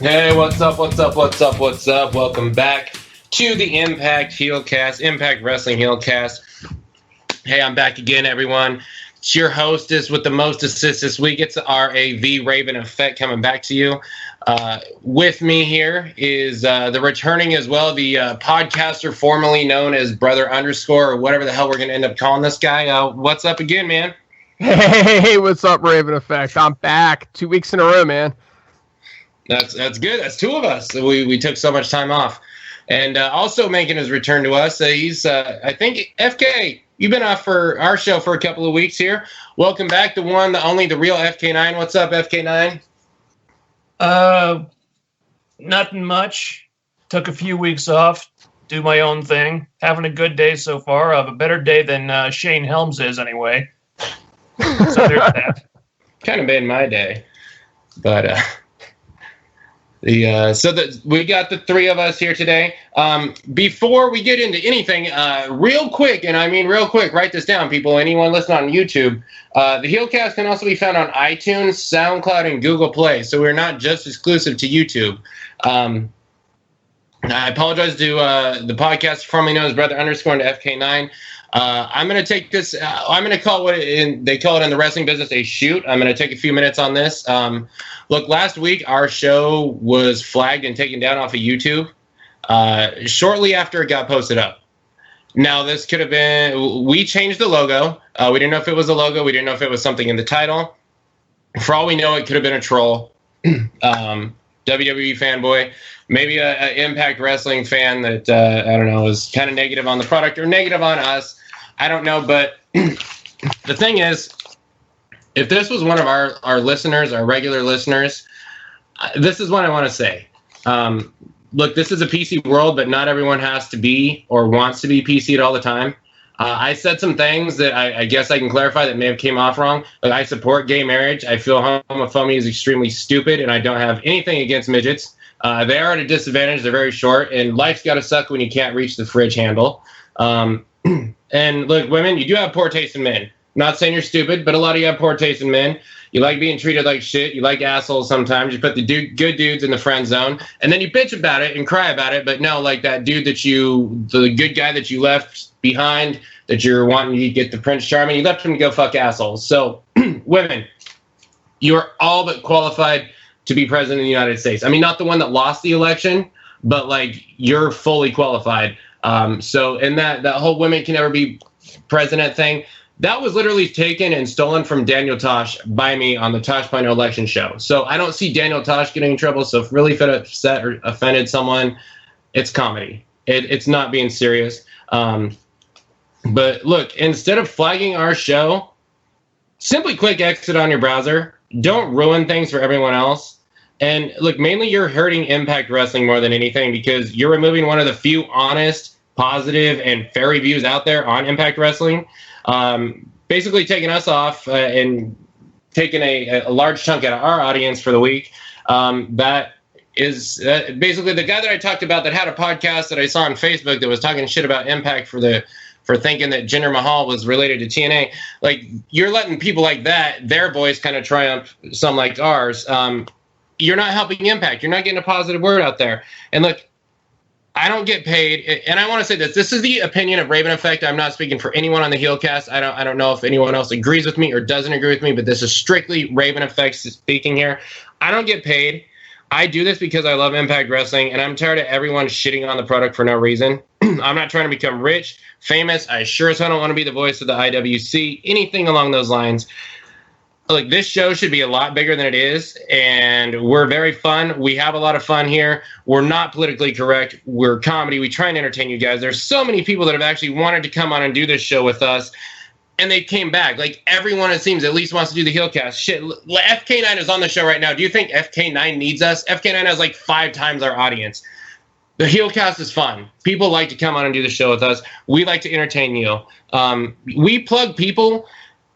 Hey, what's up? Welcome back to the Impact Heelcast, Impact Wrestling Heelcast. Hey, I'm back again, everyone. It's your hostess with the most assists this week. It's RAV Raven Effect coming back to you. With me here is the returning as well, the podcaster formerly known as Brother Underscore, or whatever the hell we're going to end up calling this guy. What's up again, man? Hey, what's up, Raven Effect? I'm back 2 weeks in a row, man. That's good. That's two of us. We took so much time off. And also making his return to us, he's, I think, FK, you've been off for our show for a couple of weeks here. Welcome back, the one, the only, the real FK9. What's up, FK9? Nothing much. Took a few weeks off, do my own thing. Having a good day so far. A better day than Shane Helms is, anyway. So there's that. Kind of made my day. But... we got the three of us here today. Before we get into anything, real quick, and I mean real quick, write this down, people. Anyone listening on YouTube, the Heelcast can also be found on iTunes, SoundCloud, and Google Play. So we're not just exclusive to YouTube. I apologize to the podcast formerly known as Brother Underscore and FK9. I'm going to take this. I'm going to call they call it in the wrestling business a shoot. I'm going to take a few minutes on this. Look, last week our show was flagged and taken down off of YouTube shortly after it got posted up. Now, this could have been, we changed the logo. We didn't know if it was a logo. We didn't know if it was something in the title. For all we know, it could have been a troll, WWE fanboy, maybe a Impact Wrestling fan that, I don't know, was kind of negative on the product or negative on us. I don't know, but the thing is, if this was one of our listeners, our regular listeners, this is what I want to say. Look, this is a PC world, but not everyone has to be or wants to be PC'd all the time. I said some things that I guess I can clarify that may have came off wrong. Like, I support gay marriage. I feel homophobia is extremely stupid, and I don't have anything against midgets. They are at a disadvantage. They're very short, and life's got to suck when you can't reach the fridge handle. And look, women, you do have poor taste in men. Not saying you're stupid, but a lot of you have poor taste in men. You like being treated like shit. You like assholes sometimes. You put the good dudes in the friend zone, and then you bitch about it and cry about it. But no, like that dude the good guy that you left behind, that you're wanting to get the Prince Charming, you left him to go fuck assholes. So, women, you're all but qualified to be president of the United States. I mean, not the one that lost the election, but like you're fully qualified. So, and that whole women can never be president thing, that was literally taken and stolen from Daniel Tosh by me on the Tosh.0 election show. So I don't see Daniel Tosh getting in trouble. So if really upset or offended someone, it's comedy. It's not being serious. But look, instead of flagging our show, simply click exit on your browser. Don't ruin things for everyone else. And look, mainly you're hurting Impact Wrestling more than anything because you're removing one of the few honest, positive, and fair reviews out there on Impact Wrestling. Basically taking us off and taking a large chunk out of our audience for the week. That is basically the guy that I talked about that had a podcast that I saw on Facebook that was talking shit about Impact for thinking that Jinder Mahal was related to TNA. Like, you're letting people like that, their voice kind of triumph some like ours. You're not helping Impact. You're not getting a positive word out there. And look, I don't get paid, and I want to say this. This is the opinion of Raven Effect. I'm not speaking for anyone on the Heelcast. I don't know if anyone else agrees with me or doesn't agree with me, but this is strictly Raven Effect speaking here. I don't get paid. I do this because I love Impact Wrestling, and I'm tired of everyone shitting on the product for no reason. I'm not trying to become rich, famous. I sure as hell don't want to be the voice of the IWC, anything along those lines. Like, this show should be a lot bigger than it is, and we're very fun. We have a lot of fun here. We're not politically correct. We're comedy. We try and entertain you guys. There's so many people that have actually wanted to come on and do this show with us, and they came back. Like, everyone, it seems, at least wants to do the Heelcast. Shit, FK9 is on the show right now. Do you think FK9 needs us? FK9 has like 5 times our audience. The Heelcast is fun. People like to come on and do the show with us. We like to entertain you. We plug people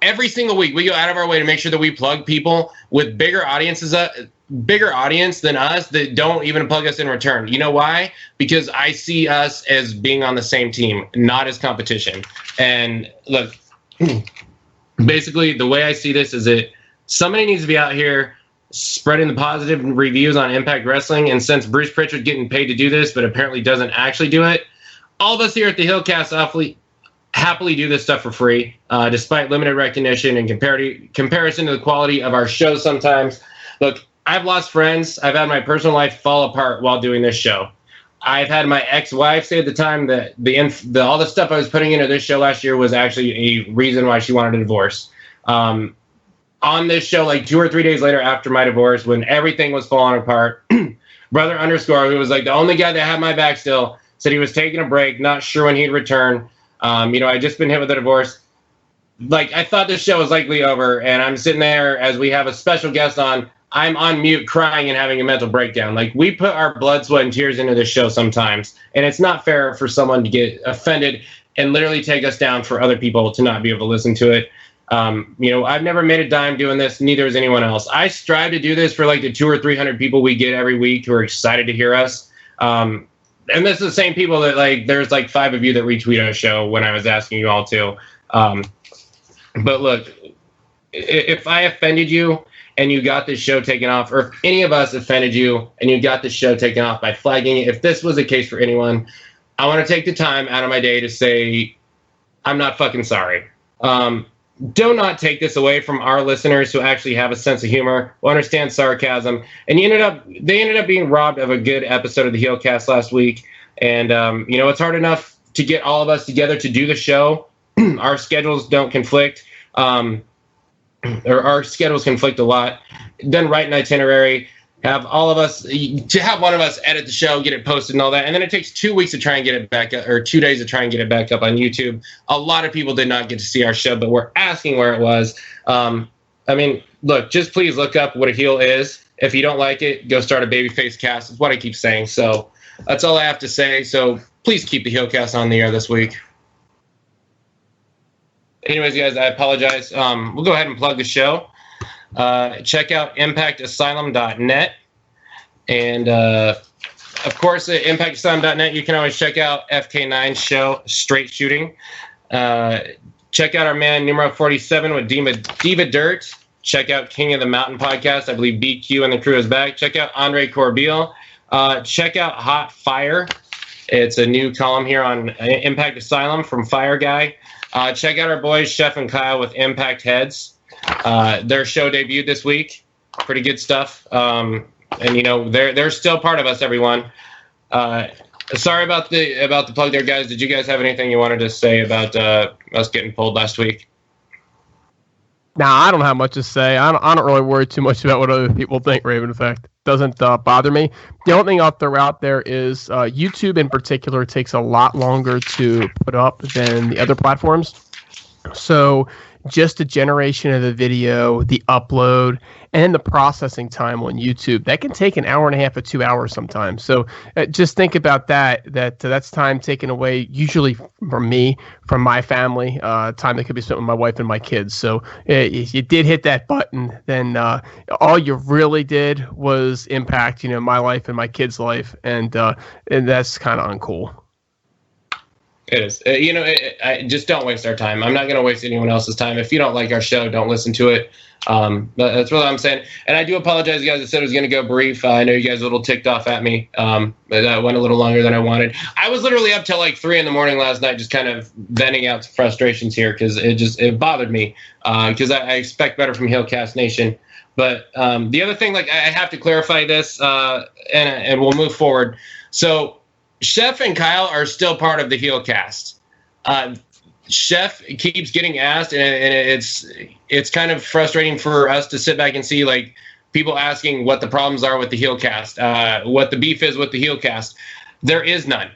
every single week. We go out of our way to make sure that we plug people with bigger audience than us that don't even plug us in return. You know why? Because I see us as being on the same team, not as competition. And look, basically the way I see this is that somebody needs to be out here spreading the positive reviews on Impact Wrestling. And since Bruce Pritchard's getting paid to do this, but apparently doesn't actually do it, all of us here at the Heelcast happily do this stuff for free, despite limited recognition and comparison to the quality of our show sometimes. Look, I've lost friends. I've had my personal life fall apart while doing this show. I've had my ex-wife say at the time that all the stuff I was putting into this show last year was actually a reason why she wanted a divorce. On this show, like 2 or 3 days later after my divorce, when everything was falling apart, Brother Underscore, who was like the only guy that had my back still, said he was taking a break, not sure when he'd return. I'd just been hit with a divorce. Like, I thought this show was likely over, and I'm sitting there as we have a special guest on. I'm on mute crying and having a mental breakdown. Like, we put our blood, sweat, and tears into this show sometimes, and it's not fair for someone to get offended and literally take us down for other people to not be able to listen to it. I've never made a dime doing this, neither has anyone else. I strive to do this for like the 200 or 300 people we get every week who are excited to hear us. And this is the same people that, like, there's like 5 of you that retweet our show when I was asking you all to. But look, if I offended you and you got this show taken off, or if any of us offended you and you got this show taken off by flagging it, if this was the case for anyone, I want to take the time out of my day to say, I'm not fucking sorry. Do not take this away from our listeners who actually have a sense of humor, who understand sarcasm. And they ended up being robbed of a good episode of the Heelcast last week. And, it's hard enough to get all of us together to do the show. Our schedules don't conflict. Or our schedules conflict a lot. Then write an itinerary, have all of us, to have one of us edit the show, get it posted and all that. And then it takes 2 weeks to try and get it back up, or 2 days to try and get it back up on YouTube. A lot of people did not get to see our show, but we're asking where it was. Look, just please look up what a heel is. If you don't like it, go start a babyface cast. Is what I keep saying. So that's all I have to say. So please keep the Heelcast on the air this week. Anyways, guys, I apologize. We'll go ahead and plug the show. Check out impactasylum.net. And, of course, at impactasylum.net, you can always check out FK9's show, Straight Shooting. Check out our man, numero 47, with Diva Dirt. Check out King of the Mountain podcast. I believe BQ and the crew is back. Check out Andre Corbeil. Check out Hot Fire. It's a new column here on Impact Asylum from Fire Guy. Check out our boys, Chef and Kyle, with Impact Heads. Their show debuted this week. Pretty good stuff. They're still part of us, everyone. Sorry about the plug there, guys. Did you guys have anything you wanted to say about us getting pulled last week? Nah, I don't have much to say. I don't really worry too much about what other people think, Raven Effect. Doesn't bother me. The only thing I'll throw out there is YouTube in particular takes a lot longer to put up than the other platforms. So just the generation of the video, the upload, and the processing time on YouTube, that can take an hour and a half to 2 hours sometimes. So just think about that. That's time taken away, usually from me, from my family, time that could be spent with my wife and my kids. So if you did hit that button, then all you really did was impact, my life and my kids' life, and that's kind of uncool. It is. I just don't waste our time. I'm not going to waste anyone else's time. If you don't like our show, don't listen to it. That's what I'm saying. And I do apologize, guys. I said it was going to go brief. I know you guys are a little ticked off at me. But that went a little longer than I wanted. I was literally up till like 3 a.m. last night, just kind of venting out some frustrations here because it bothered me. Because I expect better from Heelcast Nation. But the other thing, like, I have to clarify this, and we'll move forward. So Chef and Kyle are still part of the Heelcast. Chef keeps getting asked, and it's kind of frustrating for us to sit back and see, like, people asking what the problems are with the Heelcast, what the beef is with the Heelcast. There is none.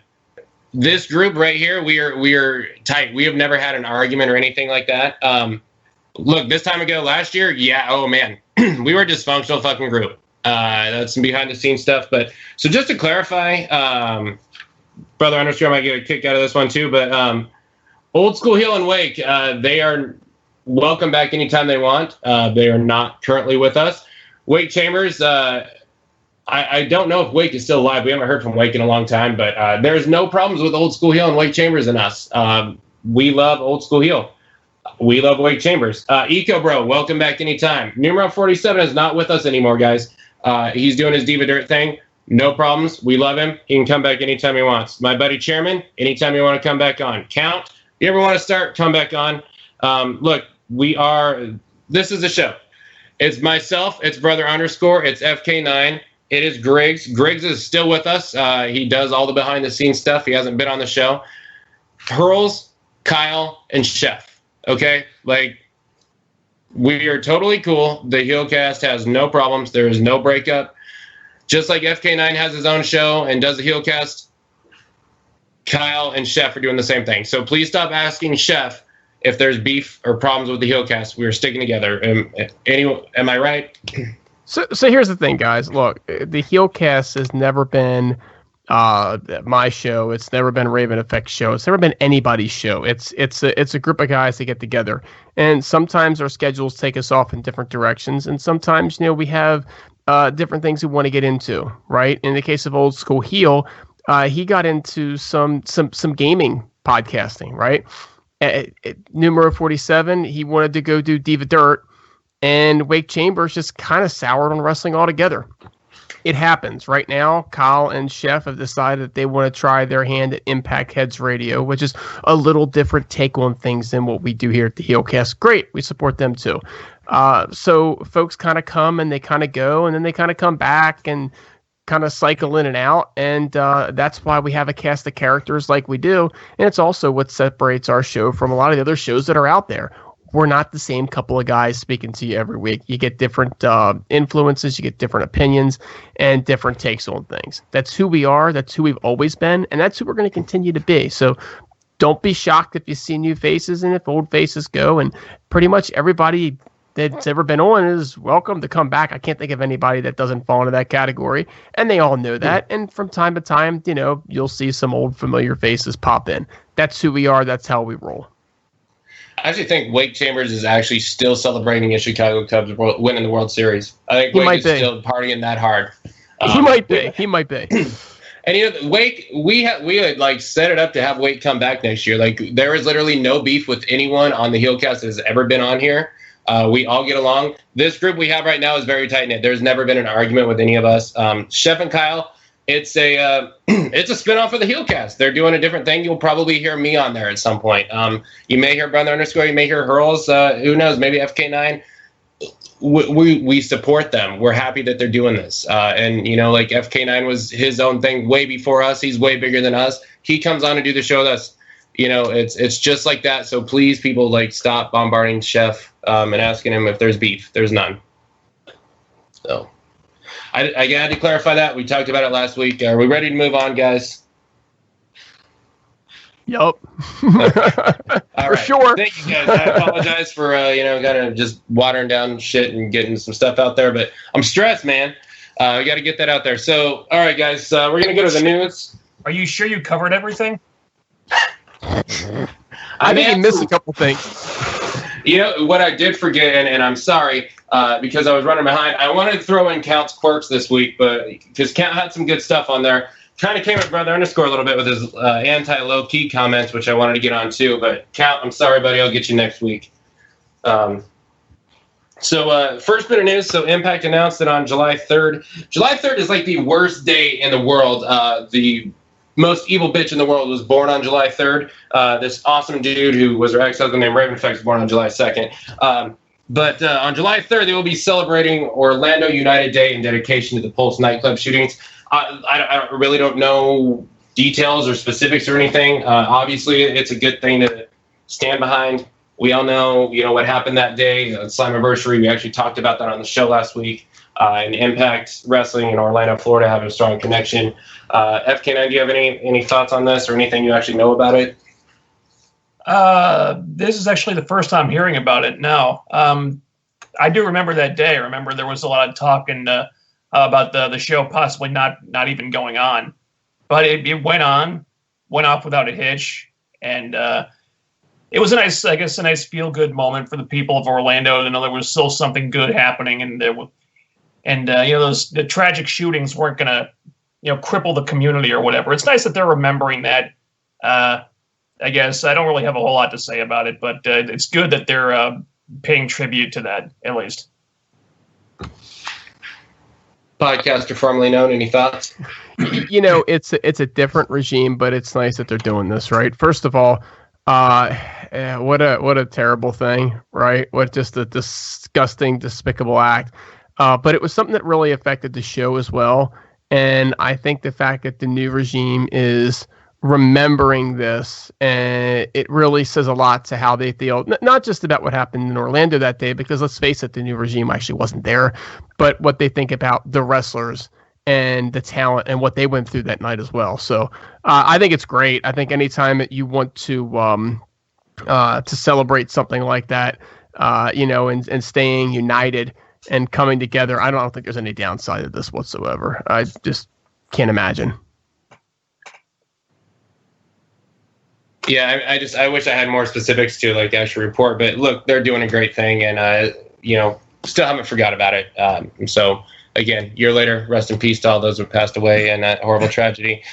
This group right here, we are tight. We have never had an argument or anything like that. Look, this time ago last year, oh man, we were a dysfunctional fucking group. That's some behind the scenes stuff. But so just to clarify, Brother Underscore might get a kick out of this one too, but Old School Heel and Wake, they are welcome back anytime they want. They are not currently with us. Wake Chambers, I don't know if Wake is still alive. We haven't heard from Wake in a long time, but there's no problems with Old School Heel and Wake Chambers and us. We love Old School Heel. We love Wake Chambers. Eco Bro, welcome back anytime. Numero 47 is not with us anymore, guys. He's doing his Diva Dirt thing. No problems. We love him. He can come back anytime he wants. My buddy Chairman, anytime you want to come back on. Count, you ever want to start, come back on. Look, this is the show. It's myself, it's Brother Underscore, it's FK9. It is Griggs. Griggs is still with us. He does all the behind-the-scenes stuff. He hasn't been on the show. Hurls, Kyle, and Chef. Okay? Like, we are totally cool. The Heelcast has no problems. There is no breakup. Just like FK9 has his own show and does the Heelcast, Kyle and Chef are doing the same thing. So please stop asking Chef if there's beef or problems with the Heelcast. We are sticking together. Am I right? So here's the thing, guys. Look, the Heelcast has never been my show. It's never been Raven Effect's show. It's never been anybody's show. It's a group of guys that get together, and sometimes our schedules take us off in different directions, and sometimes we have different things we want to get into. Right? In the case of Old School Heel, he got into some gaming podcasting. Right? At numero 47, he wanted to go do Diva Dirt. And Wake Chambers just kind of soured on wrestling altogether. It happens. Right now, Kyle and Chef have decided that they want to try their hand at Impact Heads Radio, which is a little different take on things than what we do here at the Heelcast. Great. We support them too. So folks kind of come and they kind of go, and then they kind of come back and kind of cycle in and out. And that's why we have a cast of characters like we do. And it's also what separates our show from a lot of the other shows that are out there. We're not the same couple of guys speaking to you every week. You get different influences, you get different opinions, and different takes on things. That's who we are. That's who we've always been, and that's who we're going to continue to be. So don't be shocked if you see new faces and if old faces go. And pretty much everybody that's ever been on is welcome to come back. I can't think of anybody that doesn't fall into that category, and they all know that. And from time to time, you'll see some old familiar faces pop in. That's who we are. That's how we roll. I actually think Wake Chambers is actually still celebrating the Chicago Cubs winning the World Series. I think Wake is still partying that hard. He might be. He might be. And Wake, we had like set it up to have Wake come back next year. Like, there is literally no beef with anyone on the Heelcast that has ever been on here. We all get along. This group we have right now is very tight knit. There's never been an argument with any of us. Chef and Kyle, it's a spinoff of the Heelcast. They're doing a different thing. You'll probably hear me on there at some point. You may hear Brother Underscore. You may hear Hurls. Who knows? Maybe FK9. We support them. We're happy that they're doing this. And like FK9 was his own thing way before us. He's way bigger than us. He comes on to do the show with us. It's just like that. So please, people, like, stop bombarding Chef and asking him if there's beef. There's none. So. I had to clarify that. We talked about it last week. Are we ready to move on, guys? Yup. For sure. Thank you, guys. I apologize for, kind of just watering down shit and getting some stuff out there, but I'm stressed, man. We got to get that out there. So, all right, guys, we're going to go to the news. Are you sure you covered everything? I think you missed a couple things. What I did forget, and I'm sorry, because I was running behind. I wanted to throw in Count's quirks this week, but because Count had some good stuff on there. Kind of came at Brother Underscore a little bit with his anti-low-key comments, which I wanted to get on too. But Count, I'm sorry, buddy. I'll get you next week. So first bit of news. So Impact announced that on July 3rd. July 3rd is like the worst day in the world. The most evil bitch in the world was born on July 3rd. This awesome dude who was her ex-husband named Raven Effect was born on July 2nd. But on July 3rd, they will be celebrating Orlando United Day in dedication to the Pulse nightclub shootings. I really don't know details or specifics or anything. Obviously, it's a good thing to stand behind. We all know, what happened that day, Slammiversary. We actually talked about that on the show last week. And Impact Wrestling in Orlando, Florida, have a strong connection. FK9, do you have any thoughts on this or anything you actually know about it? This is actually the first time hearing about it now. I do remember that day. I remember there was a lot of talk about the show possibly not even going on. But it went off without a hitch. And it was a nice feel-good moment for the people of Orlando to know there was still something good happening. And the tragic shootings weren't going to, cripple the community or whatever. It's nice that they're remembering that. I guess. I don't really have a whole lot to say about it, but it's good that they're paying tribute to that, at least. Podcaster formerly known, any thoughts? It's a different regime, but it's nice that they're doing this, right? First of all, what a terrible thing, right? What just a disgusting, despicable act. But it was something that really affected the show as well. And I think the fact that the new regime is remembering this, and it really says a lot to how they feel, not just about what happened in Orlando that day, because let's face it, the new regime actually wasn't there, but what they think about the wrestlers and the talent and what they went through that night as well. So I think it's great. I think anytime that you want to celebrate something like that, and staying united and coming together, I don't think there's any downside to this whatsoever. I just can't imagine. Yeah, I wish I had more specifics to actually report, but look, they're doing a great thing, and still haven't forgot about it. So again, year later, rest in peace to all those who passed away in that horrible tragedy.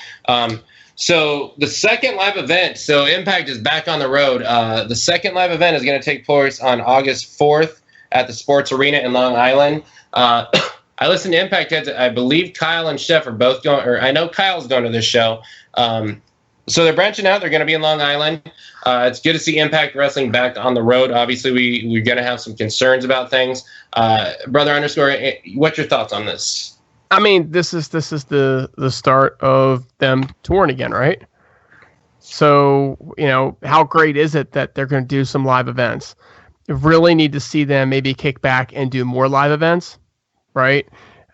So the second live event, so Impact is back on the road. The second live event is going to take place on August 4th at the Sports Arena in Long Island. I listened to Impact Heads. I believe Kyle and Chef are both going, or I know Kyle's going to this show. So they're branching out. They're going to be in Long Island. It's good to see Impact Wrestling back on the road. Obviously, we're going to have some concerns about things. Brother underscore, what's your thoughts on this? I mean, this is the start of them touring again, right? So, how great is it that they're going to do some live events? You really need to see them maybe kick back and do more live events, right?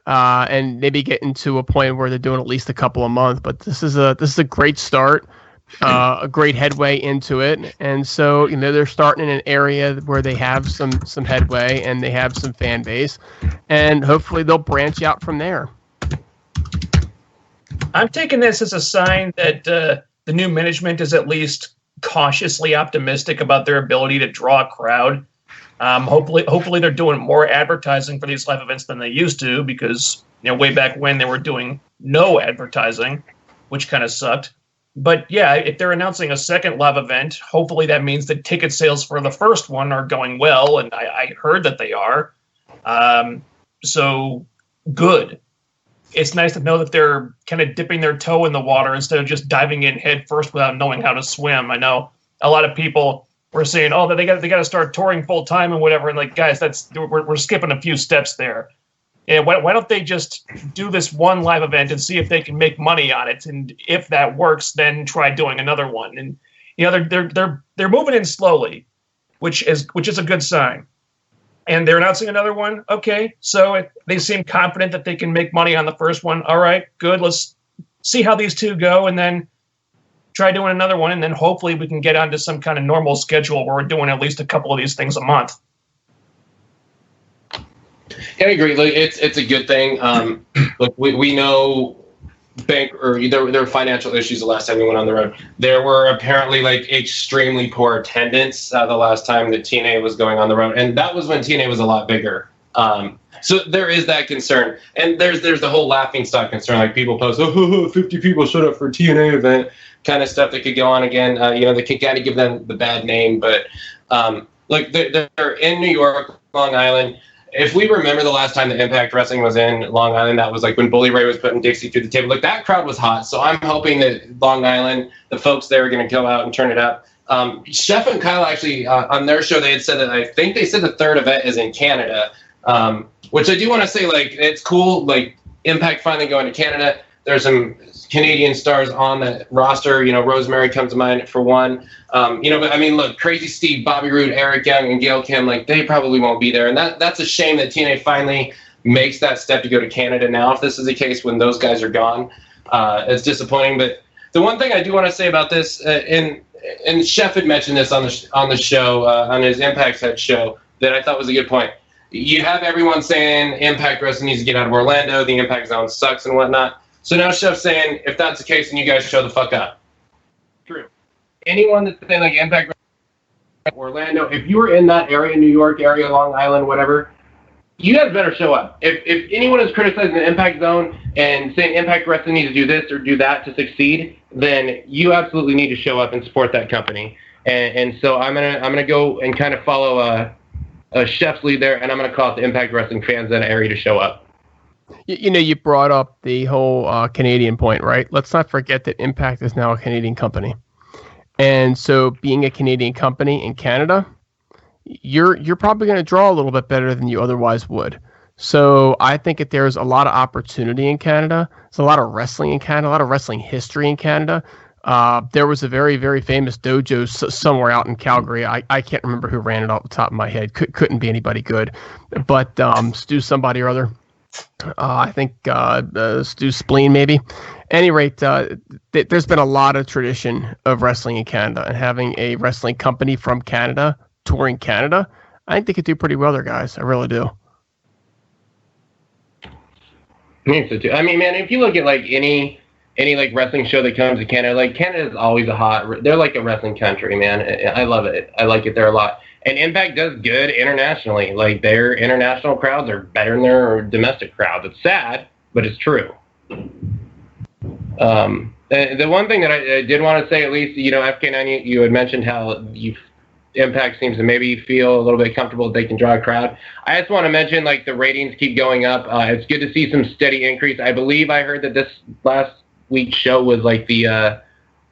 And maybe get into a point where they're doing at least a couple a month. But this is a great start, a great headway into it. And so they're starting in an area where they have some headway and they have some fan base, and hopefully they'll branch out from there. I'm taking this as a sign that the new management is at least cautiously optimistic about their ability to draw a crowd. Hopefully they're doing more advertising for these live events than they used to, because way back when they were doing no advertising, which kind of sucked. But yeah, if they're announcing a second live event, hopefully that means that ticket sales for the first one are going well, and I heard that they are. So good. It's nice to know that they're kind of dipping their toe in the water instead of just diving in head first without knowing how to swim. I know a lot of people were saying, "Oh, they got to start touring full time and whatever." And guys, we're skipping a few steps there. Yeah, why don't they just do this one live event and see if they can make money on it, and if that works, then try doing another one. And they're moving in slowly, which is a good sign. And they're announcing another one. Okay, so they seem confident that they can make money on the first one. All right, good. Let's see how these two go, and then try doing another one, and then hopefully we can get onto some kind of normal schedule where we're doing at least a couple of these things a month. Yeah, I agree. Look, it's a good thing. Look, we know there were financial issues the last time we went on the road. There were apparently extremely poor attendance the last time that TNA was going on the road, and that was when TNA was a lot bigger. So there is that concern, and there's the whole laughing stock concern. People post, 50 people showed up for a TNA event, kind of stuff that could go on again. They could kind of give them the bad name, but they're in New York, Long Island. If we remember the last time that Impact Wrestling was in Long Island, that was when Bully Ray was putting Dixie through the table. That crowd was hot. So I'm hoping that Long Island, the folks there are going to go out and turn it up. Chef and Kyle actually, on their show, they had said that I think they said the third event is in Canada, which I do want to say, it's cool. Impact finally going to Canada. There's some Canadian stars on the roster. Rosemary comes to mind for one. But I mean, look, Crazy Steve, Bobby Roode, Eric Young, and Gail Kim, they probably won't be there. And that's a shame that TNA finally makes that step to go to Canada now, if this is the case when those guys are gone. It's disappointing. But the one thing I do want to say about this, and Chef had mentioned this on the show, on his Impact Head show, that I thought was a good point. You have everyone saying Impact Wrestling needs to get out of Orlando, the Impact Zone sucks and whatnot. So now Chef's saying, if that's the case, then you guys show the fuck up. True. Anyone that's saying Impact Orlando, if you were in that area, New York area, Long Island, whatever, you guys better show up. If anyone is criticizing the Impact Zone and saying Impact Wrestling needs to do this or do that to succeed, then you absolutely need to show up and support that company. And so I'm gonna go and kind of follow a chef's lead there, and I'm gonna call it the Impact Wrestling fans in that area to show up. You brought up the whole Canadian point, right? Let's not forget that Impact is now a Canadian company, and so being a Canadian company in Canada, you're probably going to draw a little bit better than you otherwise would. So I think that there's a lot of opportunity in Canada. There's a lot of wrestling in Canada, a lot of wrestling history in Canada. There was a very, very famous dojo somewhere out in Calgary. I can't remember who ran it off the top of my head. Couldn't be anybody good. But Stu somebody or other. I think Stu Spleen maybe. At any rate, there's been a lot of tradition of wrestling in Canada, and having a wrestling company from Canada touring Canada, I think they could do pretty well there, guys. I really do. I think so too. I mean, man, if you look at like any like wrestling show that comes to Canada, like Canada is always they're like a wrestling country, man. I love it. I like it there a lot. And Impact does good internationally. Like their international crowds are better than their domestic crowds. It's sad, but it's true. The one thing that I did want to say, at least, FK9, you had mentioned how Impact seems to maybe feel a little bit comfortable that they can draw a crowd. I just want to mention, like, the ratings keep going up. It's good to see some steady increase. I believe I heard that this last week's show was like the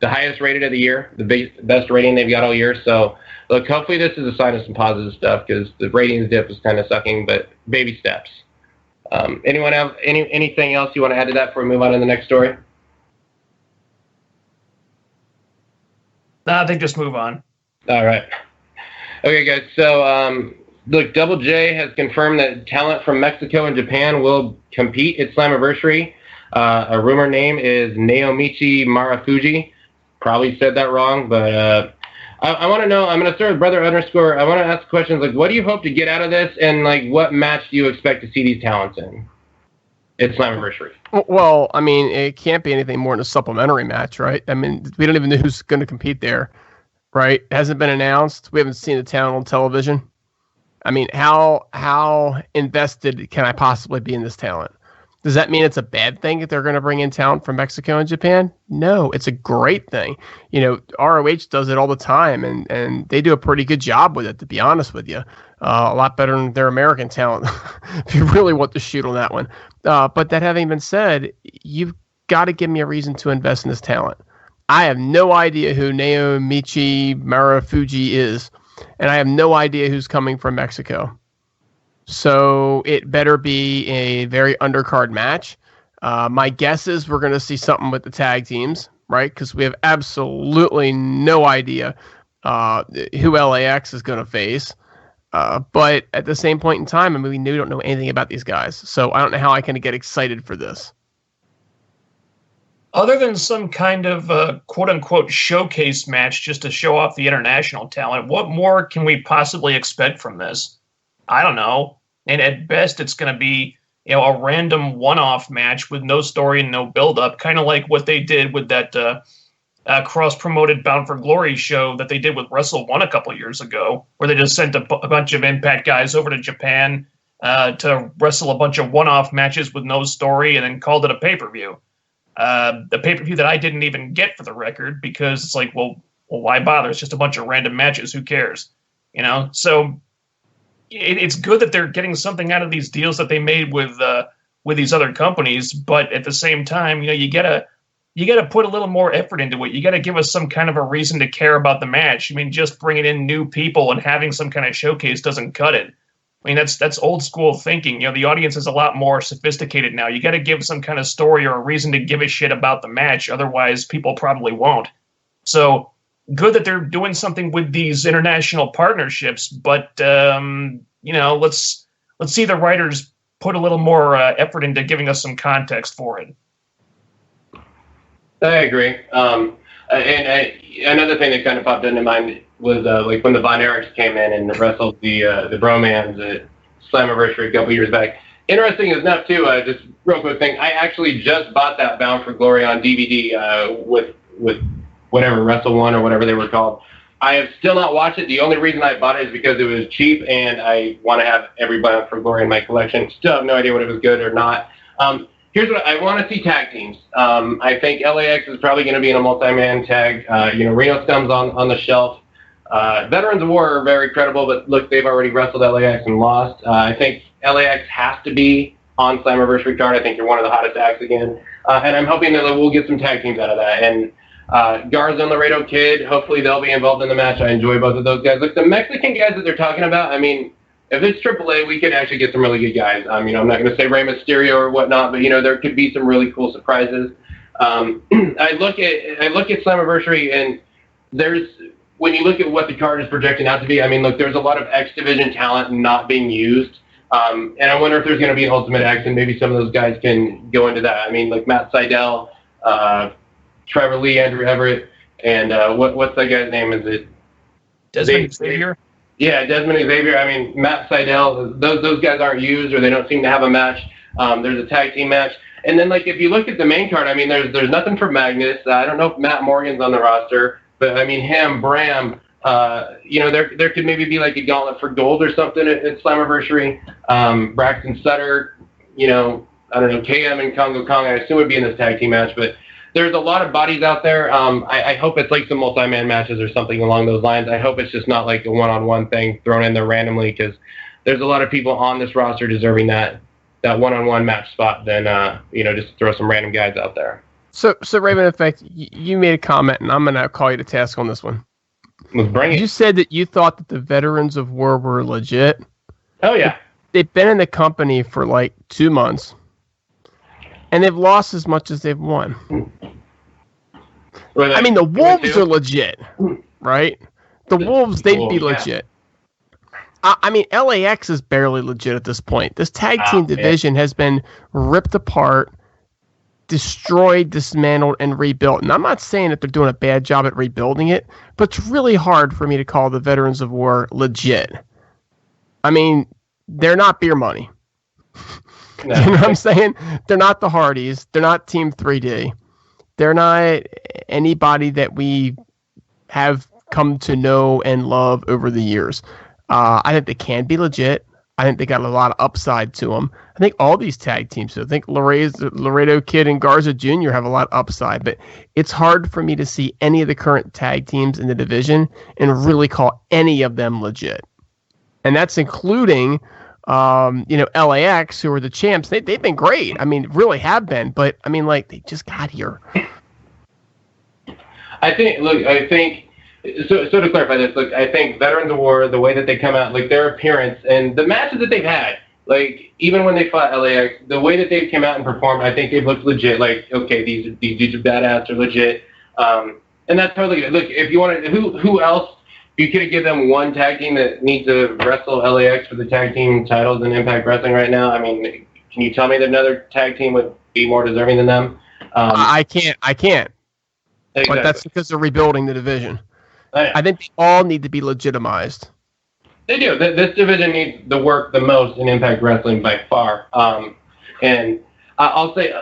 highest rated of the year, the best rating they've got all year. So, look, hopefully this is a sign of some positive stuff, because the ratings dip was kind of sucking, but baby steps. Anyone have anything else you want to add to that before we move on to the next story? No, I think just move on. All right. Okay, guys. So, look, Double J has confirmed that talent from Mexico and Japan will compete at Slammiversary. A rumor name is Naomichi Marufuji. Probably said that wrong, but I want to know. I'm going to start with Brother _ I want to ask questions like, what do you hope to get out of this, and like, what match do you expect to see these talents in at Slammiversary? Well, I mean, it can't be anything more than a supplementary match, right? I mean, we don't even know who's going to compete there. Right? It hasn't been announced. We haven't seen the talent on television. I mean, how invested can I possibly be in this talent? Does that mean it's a bad thing that they're going to bring in talent from Mexico and Japan? No, it's a great thing. ROH does it all the time, and they do a pretty good job with it, to be honest with you. A lot better than their American talent, if you really want to shoot on that one. But that having been said, you've got to give me a reason to invest in this talent. I have no idea who Naomichi Marufuji is, and I have no idea who's coming from Mexico. So it better be a very undercard match. My guess is we're going to see something with the tag teams, right? Because we have absolutely no idea who LAX is going to face. But at the same point in time, I mean, we don't know anything about these guys. So I don't know how I can get excited for this. Other than some kind of quote-unquote showcase match just to show off the international talent, what more can we possibly expect from this? I don't know. And at best, it's going to be a random one-off match with no story and no build-up, kind of like what they did with that cross-promoted Bound for Glory show that they did with Wrestle 1 a couple years ago, where they just sent a bunch of Impact guys over to Japan to wrestle a bunch of one-off matches with no story and then called it a pay-per-view. The pay-per-view that I didn't even get, for the record, because it's like, well, why bother? It's just a bunch of random matches. Who cares? So it's good that they're getting something out of these deals that they made with these other companies. But at the same time, you gotta put a little more effort into it. You gotta give us some kind of a reason to care about the match. I mean, just bringing in new people and having some kind of showcase doesn't cut it. I mean, that's old school thinking. The audience is a lot more sophisticated now. You got to give some kind of story or a reason to give a shit about the match. Otherwise, people probably won't. So good that they're doing something with these international partnerships. But let's see the writers put a little more effort into giving us some context for it. I agree. And another thing that kind of popped into mind was like when the Von Erichs came in and wrestled the Bromans at Slammiversary a couple years back. Interesting enough, too, just real quick thing, I actually just bought that Bound for Glory on DVD with whatever, Wrestle 1 or whatever they were called. I have still not watched it. The only reason I bought it is because it was cheap, and I want to have every Bound for Glory in my collection. Still have no idea what it was good or not. Here's what I want to see: tag teams. I think LAX is probably going to be in a multi-man tag. Reno Scum's on the shelf. Veterans of War are very credible, but look, they've already wrestled LAX and lost. I think LAX has to be on Slammiversary card. I think you're one of the hottest acts again. And I'm hoping that we'll get some tag teams out of that. And Garza and Laredo Kid, hopefully they'll be involved in the match. I enjoy both of those guys. Look, the Mexican guys that they're talking about, I mean, if it's AAA, we could actually get some really good guys. I'm not going to say Rey Mysterio or whatnot, but, there could be some really cool surprises. I look at Slammiversary, and when you look at what the card is projecting out to be, I mean, look, there's a lot of X Division talent not being used. And I wonder if there's going to be an Ultimate X, and maybe some of those guys can go into that. I mean, like Matt Sydal, Trevor Lee, Andrew Everett, and what's that guy's name? Is it Desmond Xavier? Yeah, Desmond Xavier. I mean, Matt Sydal, those guys aren't used, or they don't seem to have a match. There's a tag team match. And then, like, if you look at the main card, I mean, there's nothing for Magnus. I don't know if Matt Morgan's on the roster, but, I mean, him, Bram, there could maybe be, like, a gauntlet for gold or something at Slammiversary. Braxton Sutter, I don't know, KM and Congo Kong, I assume would be in this tag team match, but there's a lot of bodies out there. I hope it's like some multi-man matches or something along those lines. I hope it's just not like a one-on-one thing thrown in there randomly, because there's a lot of people on this roster deserving that one-on-one match spot than just throw some random guys out there. So Raven, in fact, you made a comment, and I'm going to call you to task on this one. Let's bring it. You said that you thought that the Veterans of War were legit. Oh, yeah. They've been in the company for like 2 months, and they've lost as much as they've won. Well, I mean, the Wolves are legit, right? The Wolves, they'd be legit. I mean, LAX is barely legit at this point. This tag team division has been ripped apart, destroyed, dismantled, and rebuilt. And I'm not saying that they're doing a bad job at rebuilding it, but it's really hard for me to call the Veterans of War legit. I mean, they're not beer money. No. You know what I'm saying? They're not the Hardys. They're not Team 3D. They're not anybody that we have come to know and love over the years. I think they can be legit. I think they got a lot of upside to them. I think all these tag teams, I think Laredo Kid and Garza Jr. have a lot of upside, but it's hard for me to see any of the current tag teams in the division and really call any of them legit. And that's including, LAX, who are the champs. They've been great. I mean, really have been, but I mean, like, they just got here. I think So to clarify this, look, I think Veterans of War, the way that they come out, like their appearance and the matches that they've had, like even when they fought LAX, the way that they've come out and performed, I think they've looked legit. Like, okay, these dudes are badass, are legit, and that's totally good. Look, if you want to, who else? You could give them one tag team that needs to wrestle LAX for the tag team titles in Impact Wrestling right now. I mean, can you tell me that another tag team would be more deserving than them? I can't. Exactly. But that's because they're rebuilding the division. I think they all need to be legitimized. They do. This division needs the work the most in Impact Wrestling by far. And I'll say,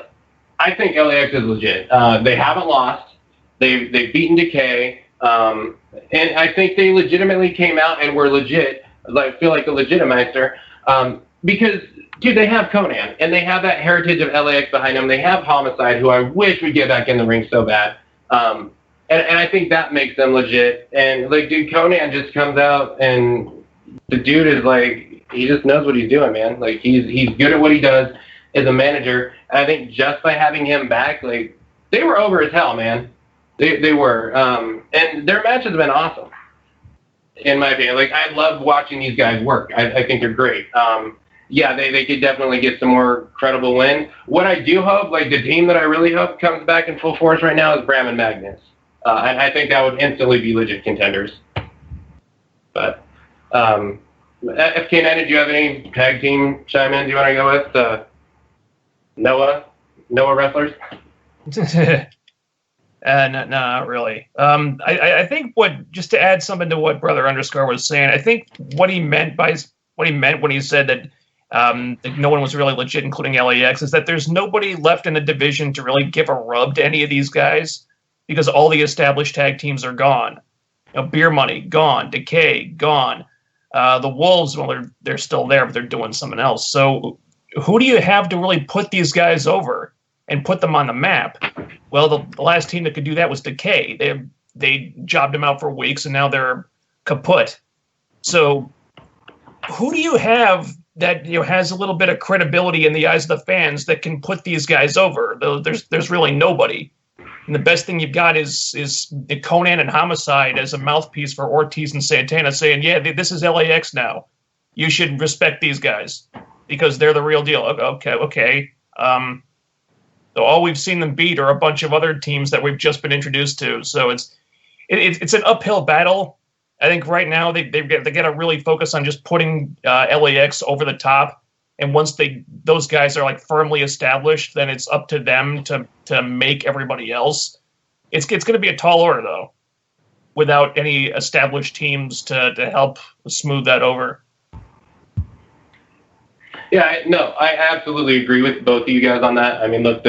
I think LAX is legit. They haven't lost. They've beaten Decay. And I think they legitimately came out and were legit. I feel like a Legitimizer. Because, dude, they have Conan. And they have that heritage of LAX behind them. They have Homicide, who I wish would get back in the ring so bad. And I think that makes them legit. And, like, dude, Conan just comes out, and the dude is, like, he just knows what he's doing, man. Like, he's good at what he does as a manager. And I think just by having him back, like, they were over as hell, man. They were. And their matches have been awesome, in my opinion. Like, I love watching these guys work. I think they're great. Yeah, they could definitely get some more credible wins. What I do hope, like, the team that I really hope comes back in full force right now is Bram and Magnus. And I think that would instantly be legit contenders. But FK9, did you have any tag team chime-ins you want to go with? Noah wrestlers? No, not really. I think just to add something to what Brother Underscore was saying, I think what he meant when he said that no one was really legit, including LAX, is that there's nobody left in the division to really give a rub to any of these guys, because all the established tag teams are gone. Beer Money, gone. Decay, gone. The Wolves, well, they're still there, but they're doing something else. So who do you have to really put these guys over and put them on the map? Well, the last team that could do that was Decay. They jobbed them out for weeks, and now they're kaput. So who do you have that has a little bit of credibility in the eyes of the fans that can put these guys over? There's really nobody. And the best thing you've got is Conan and Homicide as a mouthpiece for Ortiz and Santana saying, yeah, this is LAX now. You should respect these guys because they're the real deal. Okay. So all we've seen them beat are a bunch of other teams that we've just been introduced to. So it's an uphill battle. I think right now they got to really focus on just putting LAX over the top. And once those guys are like firmly established, then it's up to them to make everybody else. It's going to be a tall order though, without any established teams to help smooth that over. Yeah, I absolutely agree with both of you guys on that. I mean, look,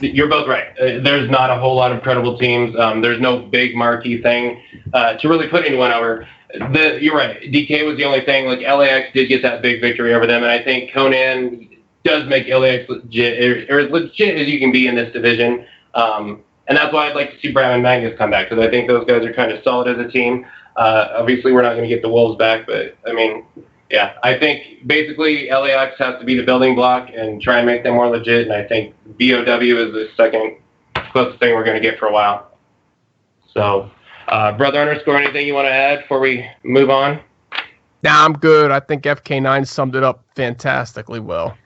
you're both right. There's not a whole lot of credible teams. There's no big marquee thing to really put anyone over. You're right. DK was the only thing. Like LAX did get that big victory over them, and I think Conan does make LAX legit, or as legit as you can be in this division. And that's why I'd like to see Brown and Magnus come back because I think those guys are kind of solid as a team. Obviously, we're not going to get the Wolves back, but I mean, yeah, I think basically LAX has to be the building block and try and make them more legit. And I think BOW is the second closest thing we're going to get for a while. So. Brother underscore, anything you want to add before we move on? Nah, I'm good. I think FK9 summed it up fantastically well.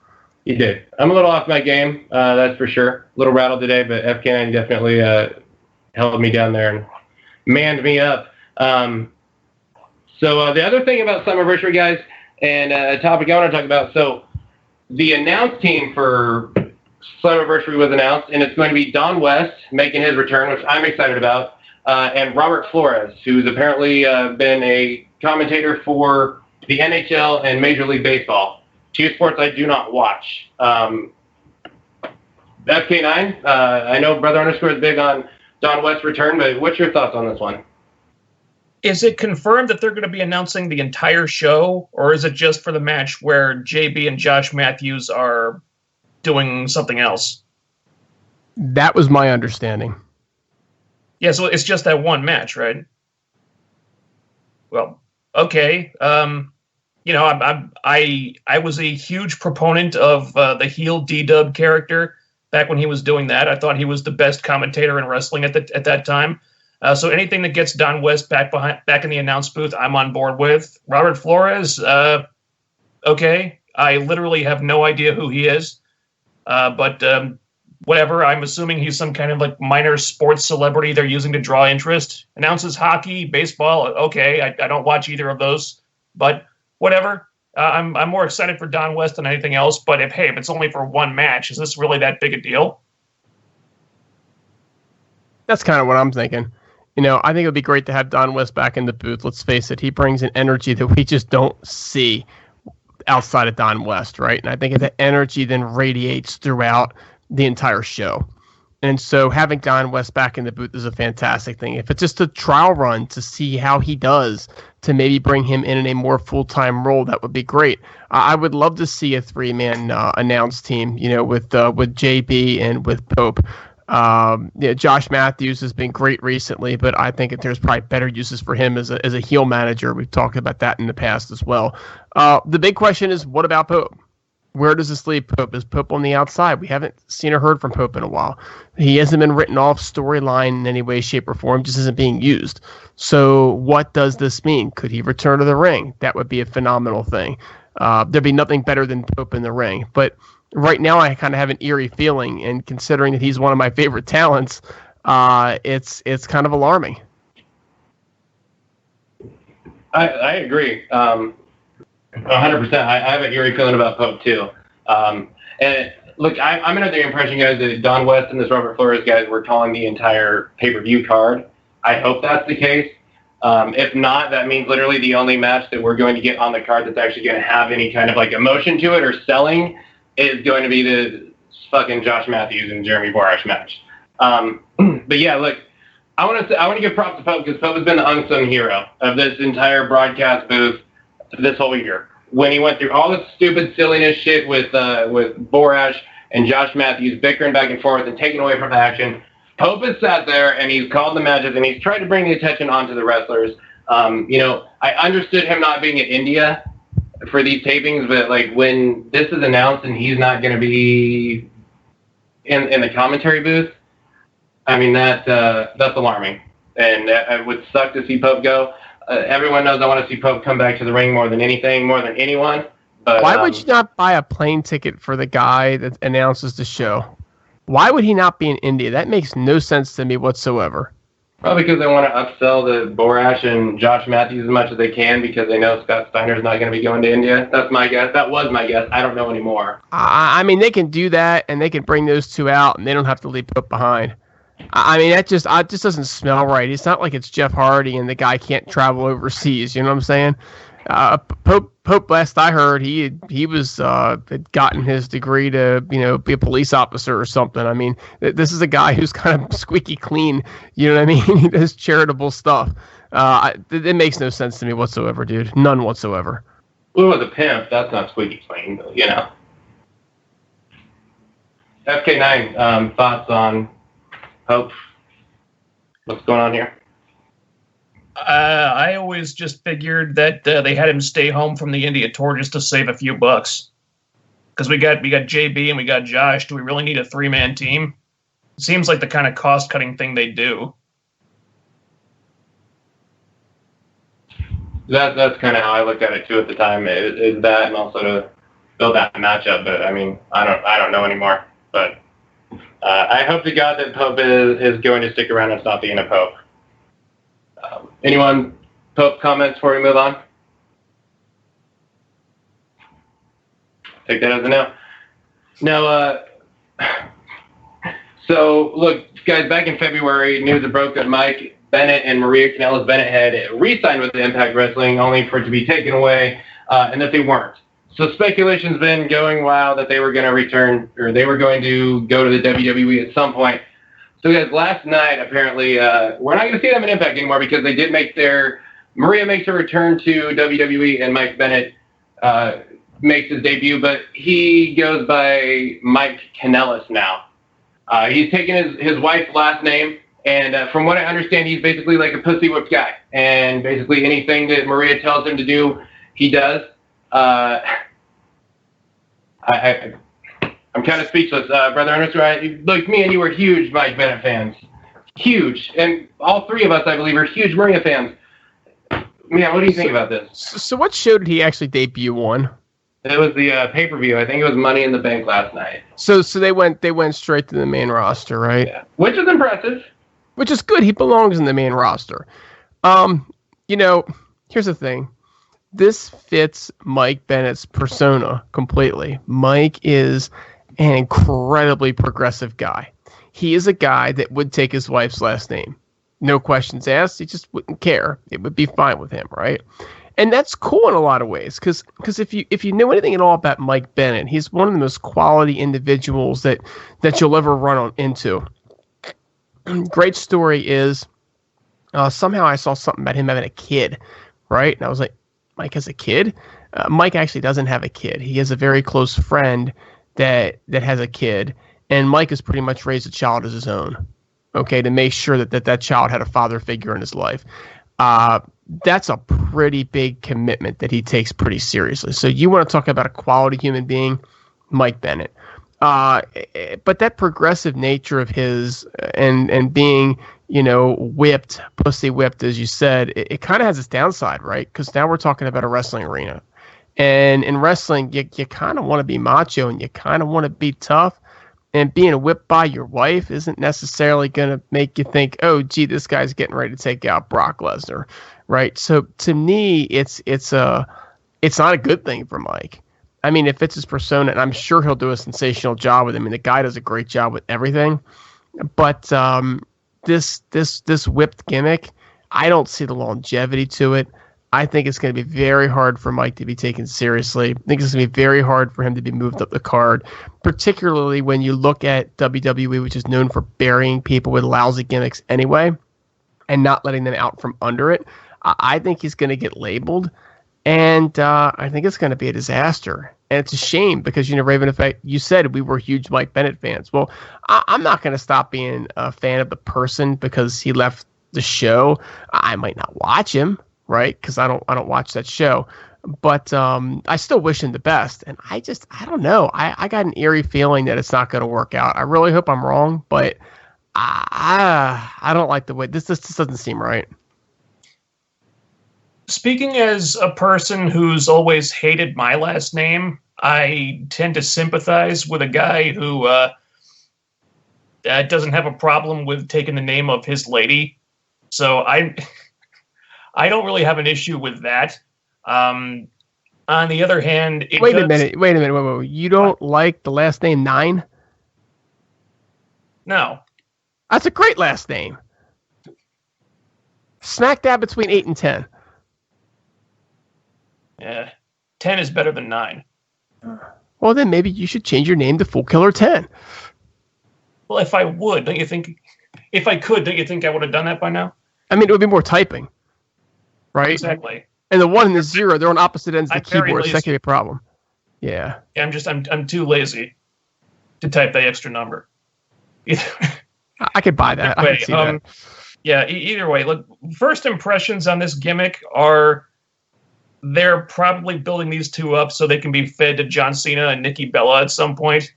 You did. I'm a little off my game, that's for sure. A little rattled today, but FK9 definitely held me down there and manned me up. So the other thing about Summerversary, guys, and a topic I want to talk about, so the announced team for Summerversary was announced, and it's going to be Don West making his return, which I'm excited about. And Robert Flores, who's apparently been a commentator for the NHL and Major League Baseball. Two sports I do not watch. FK9, I know Brother Underscore is big on Don West's return, but what's your thoughts on this one? Is it confirmed that they're going to be announcing the entire show, or is it just for the match where JB and Josh Matthews are doing something else? That was my understanding. Yeah, so it's just that one match, right? Well, okay. I was a huge proponent of the heel D-Dub character back when he was doing that. I thought he was the best commentator in wrestling at that time. So anything that gets Don West back in the announce booth, I'm on board with. Robert Flores, okay. I literally have no idea who he is, but. Whatever, I'm assuming he's some kind of like minor sports celebrity they're using to draw interest. Announces hockey, baseball, okay, I don't watch either of those, but whatever. I'm more excited for Don West than anything else, but if it's only for one match, is this really that big a deal? That's kind of what I'm thinking. I think it would be great to have Don West back in the booth. Let's face it, he brings an energy that we just don't see outside of Don West, right? And I think that energy then radiates throughout the entire show. And so having Don West back in the booth is a fantastic thing. If it's just a trial run to see how he does, to maybe bring him in a more full-time role, that would be great. I would love to see a three-man announce team, with JB and with Pope. Josh Matthews has been great recently, but I think there's probably better uses for him as a heel manager. We've talked about that in the past as well. The big question is, what about Pope? Where does this leave Pope? Is Pope on the outside? We haven't seen or heard from Pope in a while. He hasn't been written off storyline in any way, shape, or form, just isn't being used. So what does this mean? Could he return to the ring? That would be a phenomenal thing. There'd be nothing better than Pope in the ring. But right now I kind of have an eerie feeling, and considering that he's one of my favorite talents, it's kind of alarming. I agree. 100%. I have an eerie feeling about Pope too. And look, I'm under the impression, guys, that Don West and this Robert Flores guys were calling the entire pay-per-view card. I hope that's the case. If not, that means literally the only match that we're going to get on the card that's actually going to have any kind of like emotion to it or selling is going to be the fucking Josh Matthews and Jeremy Borash match. But yeah, look, I want to give props to Pope because Pope has been the unsung hero of this entire broadcast booth this whole year. When he went through all this stupid silliness shit with Borash and Josh Matthews bickering back and forth and taking away from the action, Pope has sat there and he's called the matches and he's tried to bring the attention onto the wrestlers. I understood him not being in India for these tapings, but like when this is announced and he's not going to be in the commentary booth, I mean that's alarming, and it would suck to see Pope go. Everyone knows I want to see Pope come back to the ring more than anything, more than anyone. But why would you not buy a plane ticket for the guy that announces the show? Why would he not be in India? That makes no sense to me whatsoever. Probably because they want to upsell the Borash and Josh Matthews as much as they can because they know Scott Steiner's not going to be going to India. That's my guess. That was my guess. I don't know anymore. I mean, they can do that, and they can bring those two out, and they don't have to leave Pope behind. I mean, that just doesn't smell right. It's not like it's Jeff Hardy and the guy can't travel overseas. You know what I'm saying? Pope, last I heard, he was had gotten his degree to be a police officer or something. I mean, this is a guy who's kind of squeaky clean. You know what I mean? He does charitable stuff. It makes no sense to me whatsoever, dude. None whatsoever. Well, with a pimp, that's not squeaky clean, FK9, thoughts on Pope? What's going on here? I always just figured that they had him stay home from the India tour just to save a few bucks. Because we got JB and we got Josh. Do we really need a 3-man team? It seems like the kind of cost-cutting thing they do. That's kind of how I looked at it too at the time. Is that, and also to build that matchup. But I mean, I don't know anymore. But I hope to God that Pope is going to stick around and stop being a Pope. Anyone Pope comments before we move on? Take that as a no. No. So look, guys, back in February, news that broke that Mike Bennett and Maria Kanellis-Bennett had re-signed with Impact Wrestling, only for it to be taken away, and that they weren't. So speculation's been going wild that they were going to return, or they were going to go to the WWE at some point. So guys, last night, apparently, we're not going to see them in Impact anymore because they did Maria makes her return to WWE and Mike Bennett makes his debut, but he goes by Mike Kanellis now. He's taken his wife's last name, and from what I understand, he's basically like a pussy whipped guy. And basically anything that Maria tells him to do, he does. I'm kind of speechless, Brother Ernest. Right? Like me and you were huge Mike Bennett fans. Huge. And all three of us, I believe, are huge Maria fans. Yeah, what do you think about this? So what show did he actually debut on? It was the pay-per-view. I think it was Money in the Bank last night. So they went straight to the main roster, right? Yeah. Which is impressive. Which is good. He belongs in the main roster. Here's the thing. This fits Mike Bennett's persona completely. Mike is an incredibly progressive guy. He is a guy that would take his wife's last name. No questions asked. He just wouldn't care. It would be fine with him, right? And that's cool in a lot of ways, because if you know anything at all about Mike Bennett, he's one of the most quality individuals that you'll ever run into. Great story is somehow I saw something about him having a kid, right? And I was like, Mike has a kid? Mike actually doesn't have a kid. He has a very close friend that has a kid, and Mike has pretty much raised a child as his own, okay, to make sure that child had a father figure in his life. That's a pretty big commitment that he takes pretty seriously. So you want to talk about a quality human being, Mike Bennett. But that progressive nature of his and being, whipped, pussy whipped, as you said, it kind of has its downside, right? Because now we're talking about a wrestling arena. And in wrestling, you kind of want to be macho and you kind of want to be tough. And being whipped by your wife isn't necessarily going to make you think, oh, gee, this guy's getting ready to take out Brock Lesnar, right? So to me, it's not a good thing for Mike. I mean, it fits his persona, and I'm sure he'll do a sensational job with him. I mean, the guy does a great job with everything. But this whipped gimmick, I don't see the longevity to it. I think it's going to be very hard for Mike to be taken seriously. I think it's going to be very hard for him to be moved up the card, particularly when you look at WWE, which is known for burying people with lousy gimmicks anyway. and not letting them out from under it. I think he's going to get labeled, and I think it's going to be a disaster. And it's a shame because, Raven Effect, you said we were huge Mike Bennett fans. Well, I'm not going to stop being a fan of the person because he left the show. I might not watch him, right? Because I don't watch that show. But I still wish him the best. And I don't know. I got an eerie feeling that it's not going to work out. I really hope I'm wrong, but I don't like the way this doesn't seem right. Speaking as a person who's always hated my last name, I tend to sympathize with a guy who doesn't have a problem with taking the name of his lady. So I don't really have an issue with that. On the other hand, wait a minute. You don't like the last name 9? No. That's a great last name. Smack dab between 8 and 10. Yeah, 10 is better than 9. Well, then maybe you should change your name to Fool Killer 10. Well, if I would, don't you think? If I could, don't you think I would have done that by now? I mean, it would be more typing, right? Exactly. And the 1 and the 0, they're on opposite ends of the keyboard. So that could be a problem. Yeah. I'm too lazy to type that extra number. I could buy that. I could see that. Yeah. Either way, look. First impressions on this gimmick are they're probably building these two up so they can be fed to John Cena and Nikki Bella at some point.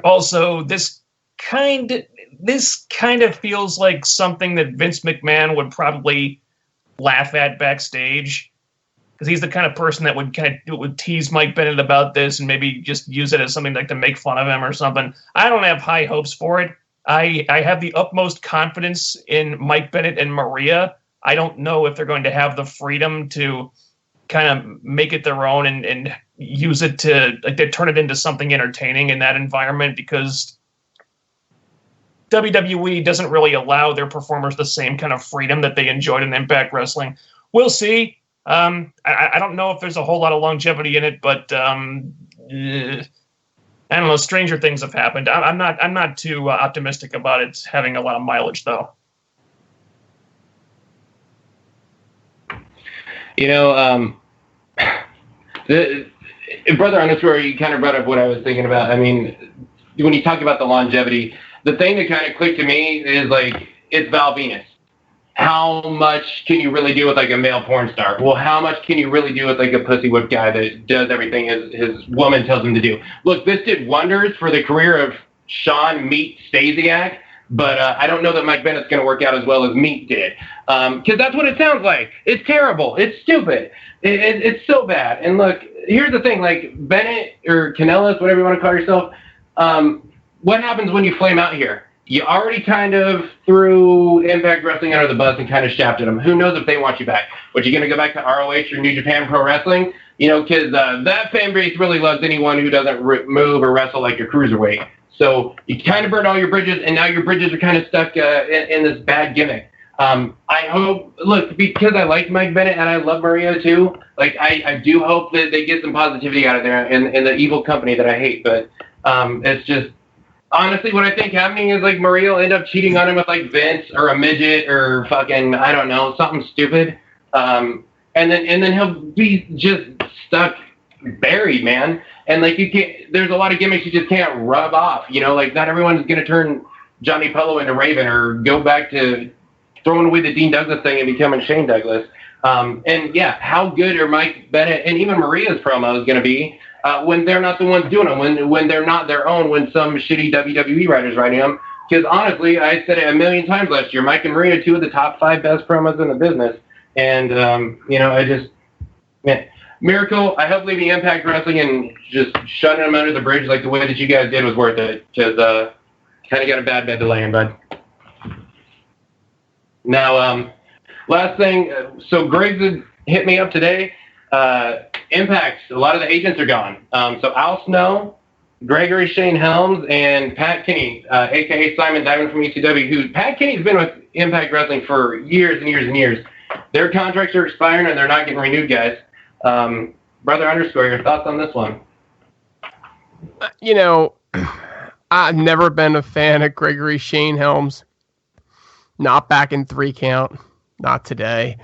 Also, this kind of feels like something that Vince McMahon would probably laugh at backstage, because he's the kind of person that would tease Mike Bennett about this and maybe just use it as something like to make fun of him or something. I don't have high hopes for it. I have the utmost confidence in Mike Bennett and Maria. I don't know if they're going to have the freedom to kind of make it their own and use it to turn it into something entertaining in that environment, because WWE doesn't really allow their performers the same kind of freedom that they enjoyed in Impact Wrestling. We'll see. I don't know if there's a whole lot of longevity in it, but I don't know. Stranger things have happened. I'm not too optimistic about it having a lot of mileage, though. The brother underscore, you kind of brought up what I was thinking about. I mean, when you talk about the longevity, the thing that kind of clicked to me is like, it's Val Venus. How much can you really do with like a male porn star? Well, how much can you really do with like a pussy whip guy that does everything his woman tells him to do? Look, this did wonders for the career of Sean Meat Stasiak, but I don't know that Mike Bennett's going to work out as well as Meat did, because that's what it sounds like. It's terrible. It's stupid. It's so bad. And look, here's the thing, like Bennett or Kanellis, whatever you want to call yourself, what happens when you flame out here? You already kind of threw Impact Wrestling under the bus and kind of shafted them. Who knows if they want you back? What, you going to go back to ROH or New Japan Pro Wrestling? Because that fan base really loves anyone who doesn't move or wrestle like a cruiserweight. So you kind of burned all your bridges, and now your bridges are kind of stuck in this bad gimmick. I hope, look, because I like Mike Bennett and I love Maria too, like I do hope that they get some positivity out of there in the evil company that I hate. But it's just, honestly, what I think happening is like Maria will end up cheating on him with like Vince or a midget or fucking, I don't know, something stupid. And then he'll be just stuck buried, man. And like you can't, there's a lot of gimmicks you just can't rub off, like not everyone's going to turn Johnny Polo into Raven or go back to throwing away the Dean Douglas thing and becoming Shane Douglas. And yeah, how good are Mike Bennett and even Maria's promos going to be when they're not the ones doing them, when they're not their own, when some shitty WWE writer's writing them? Because honestly, I said it a million times last year, Mike and Maria are two of the top 5 best promos in the business. And, I just, man, Miracle, I hope leaving Impact Wrestling and just shutting them under the bridge like the way that you guys did was worth it. Because kind of got a bad bed to lay in, bud. Now, last thing, so Griggs had hit me up today. Impact, a lot of the agents are gone. So Al Snow, Gregory Shane Helms, and Pat Kinney, a.k.a. Simon Diamond from ECW, who Pat Kinney's been with Impact Wrestling for years and years and years. Their contracts are expiring and they're not getting renewed, guys. Brother underscore, your thoughts on this one? I've never been a fan of Gregory Shane Helms. not back in 3 count. Not today.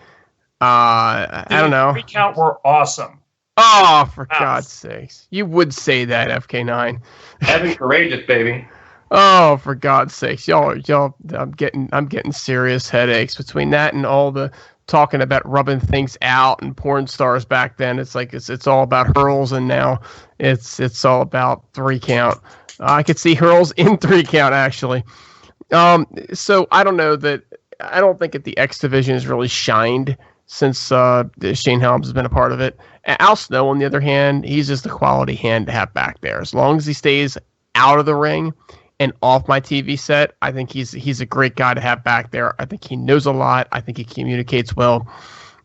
I don't know. 3 count were awesome. Oh, for God's sakes. You would say that, FK9. Heavy courageous, baby. Oh, for God's sakes. Y'all, I'm getting serious headaches between that and all the talking about rubbing things out and porn stars back then. It's like it's all about hurls, and now it's all about 3 count. I could see hurls in 3 count, actually. So I don't know that. I don't think that the X division has really shined since Shane Helms has been a part of it. Al Snow, on the other hand, he's just a quality hand to have back there. As long as he stays out of the ring and off my TV set, I think he's a great guy to have back there. I think he knows a lot. I think he communicates well.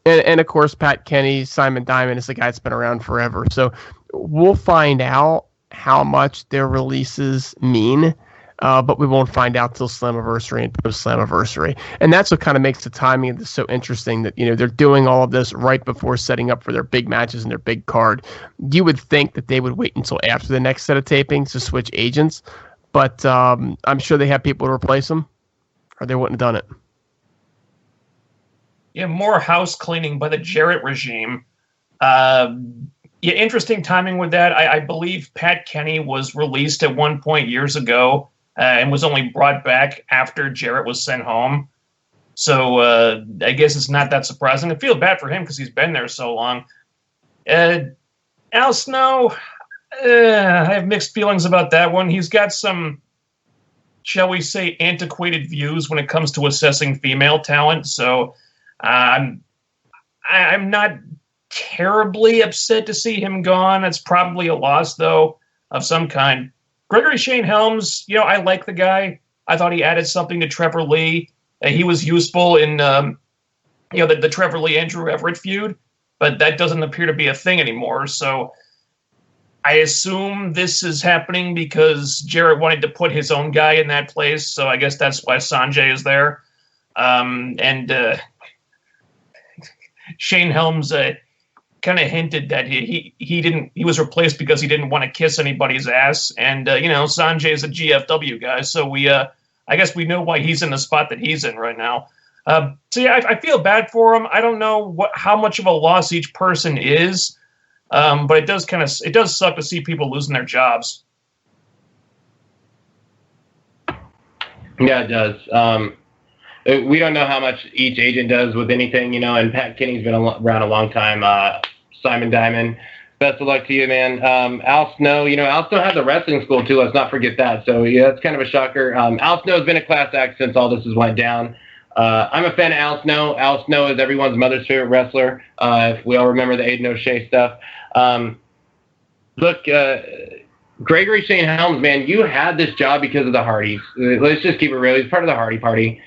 And of course, Pat Kenny, Simon Diamond is a guy that's been around forever. So we'll find out how much their releases mean. But we won't find out till Slammiversary and post Slammiversary. And that's what kind of makes the timing of this so interesting, that, you know, they're doing all of this right before setting up for their big matches and their big card. You would think that they would wait until after the next set of tapings to switch agents, but I'm sure they have people to replace them, or they wouldn't have done it. Yeah, more house cleaning by the Jarrett regime. Interesting timing with that. I believe Pat Kenny was released at one point years ago. And was only brought back after Jarrett was sent home. So I guess it's not that surprising. I feel bad for him because he's been there so long. Al Snow, I have mixed feelings about that one. He's got some, shall we say, antiquated views when it comes to assessing female talent. So I'm not terribly upset to see him gone. It's probably a loss, though, of some kind. Gregory Shane Helms, I like the guy. I thought he added something to Trevor Lee. He was useful in, the Trevor Lee-Andrew Everett feud, but that doesn't appear to be a thing anymore. So I assume this is happening because Jarrett wanted to put his own guy in that place, so I guess that's why Sanjay is there. And Shane Helms kind of hinted that he was replaced because he didn't want to kiss anybody's ass, and Sanjay is a GFW guy, so I guess we know why he's in the spot that he's in right now. So yeah, I feel bad for him. I don't know how much of a loss each person is, but it does suck to see people losing their jobs. Yeah, it does. We don't know how much each agent does with anything, and Pat Kenny's been around a long time. Simon Diamond, best of luck to you, man. Al Snow, Al Snow has a wrestling school too. Let's not forget that. So yeah, that's kind of a shocker. Al Snow has been a class act since all this has went down. I'm a fan of Al Snow. Al Snow is everyone's mother's favorite wrestler. If we all remember the Aiden O'Shea stuff. Look, Gregory Shane Helms, man, you had this job because of the Hardys. Let's just keep it real. He's part of the Hardy Party.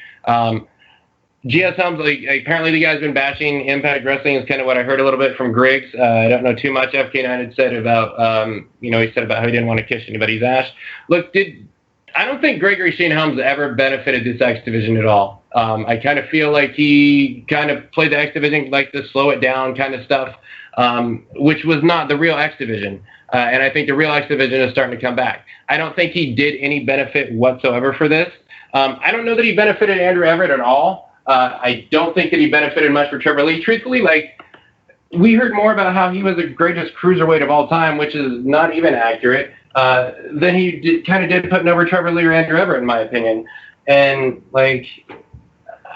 GS Helms, apparently the guy's been bashing Impact Wrestling is kind of what I heard a little bit from Griggs. I don't know too much. FK9 had said about, he said about how he didn't want to kiss anybody's ass. Look, I don't think Gregory Shane Helms ever benefited this X Division at all. I kind of feel like he kind of played the X Division like the slow it down kind of stuff, which was not the real X Division. And I think the real X Division is starting to come back. I don't think he did any benefit whatsoever for this. I don't know that he benefited Andrew Everett at all. I don't think that he benefited much for Trevor Lee. Truthfully, we heard more about how he was the greatest cruiserweight of all time, which is not even accurate, than he did putting over Trevor Lee or Andrew Everett, in my opinion. And,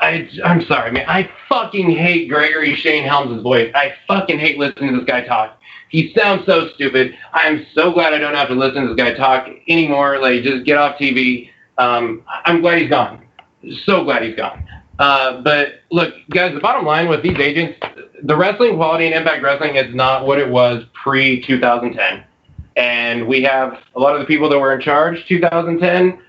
I'm sorry, man. I fucking hate Gregory Shane Helms' voice. I fucking hate listening to this guy talk. He sounds so stupid. I'm so glad I don't have to listen to this guy talk anymore. Just get off TV. I'm glad he's gone. So glad he's gone. But look, guys, the bottom line with these agents, the wrestling quality in Impact Wrestling is not what it was pre-2010. And we have a lot of the people that were in charge 2010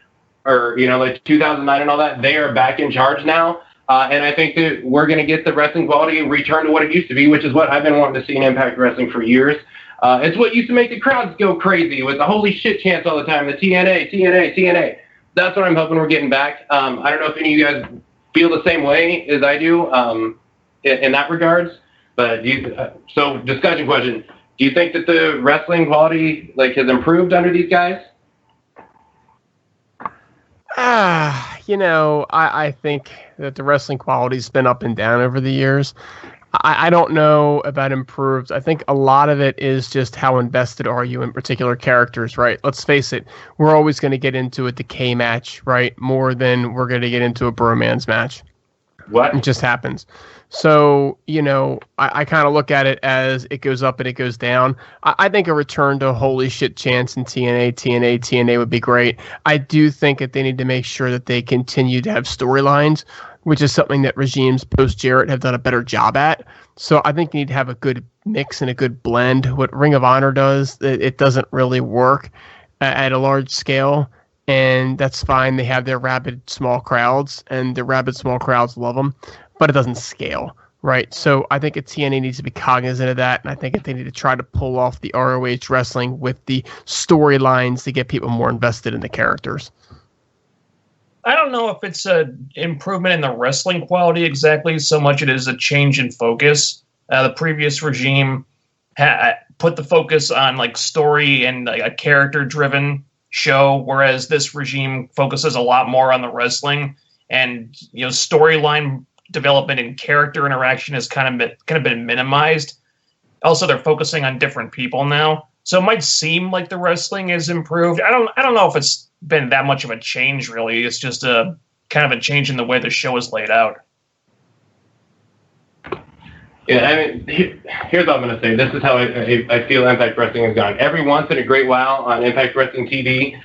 or, 2009 and all that, they are back in charge now. And I think that we're going to get the wrestling quality return to what it used to be, which is what I've been wanting to see in Impact Wrestling for years. It's what used to make the crowds go crazy with the holy shit chants all the time, the TNA. That's what I'm hoping we're getting back. I don't know if any of you guys feel the same way as I do in that regards. But so discussion question, do you think that the wrestling quality has improved under these guys? I think that the wrestling quality's been up and down over the years. I don't know if that improves. I think a lot of it is just how invested are you in particular characters, right? Let's face it, we're always going to get into a decay match, right? More than we're going to get into a bromance match. What? It just happens. So, I kind of look at it as it goes up and it goes down. I think a return to holy shit chance in TNA would be great. I do think that they need to make sure that they continue to have storylines, which is something that regimes post-Jarrett have done a better job at. So I think you need to have a good mix and a good blend. What Ring of Honor does, it doesn't really work at a large scale. And that's fine. They have their rabid small crowds, and the rabid small crowds love them, but it doesn't scale, right? So I think TNA needs to be cognizant of that, and I think they need to try to pull off the ROH wrestling with the storylines to get people more invested in the characters. I don't know if it's an improvement in the wrestling quality exactly so much it is a change in focus. The previous regime put the focus on like story and a character-driven show, whereas this regime focuses a lot more on the wrestling, and storyline development and character interaction has kind of been minimized. Also, they're focusing on different people now, so it might seem like the wrestling is improved. I don't know if it's been that much of a change really. It's just a kind of a change in the way the show is laid out. Yeah, I mean, here's what I'm going to say. This is how I feel Impact Wrestling has gone. Every once in a great while on Impact Wrestling TV,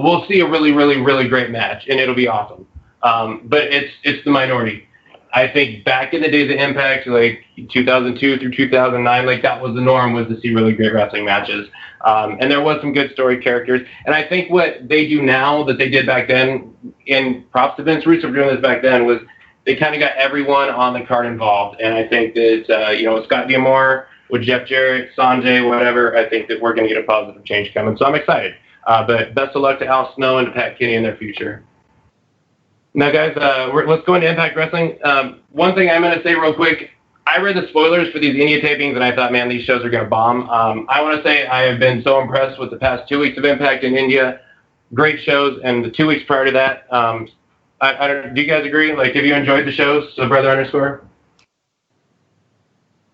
we'll see a really, really, really great match, and it'll be awesome. But it's the minority. I think back in the days of Impact, like 2002 through 2009, like that was the norm, was to see really great wrestling matches. And there was some good story characters. And I think what they do now that they did back then, and props to Vince Russo for doing this back then, was they kind of got everyone on the card involved. And I think that, Scott D'Amore with Jeff Jarrett, Sanjay, whatever, I think that we're going to get a positive change coming. So I'm excited. But best of luck to Al Snow and to Pat Kenny in their future. Now, guys, let's go into Impact Wrestling. One thing I'm going to say real quick, I read the spoilers for these India tapings, and I thought, man, these shows are going to bomb. I want to say I have been so impressed with the past 2 weeks of Impact in India. Great shows, and the 2 weeks prior to that, I don't. Do you guys agree? Like, have you enjoyed the shows, so Brother Underscore?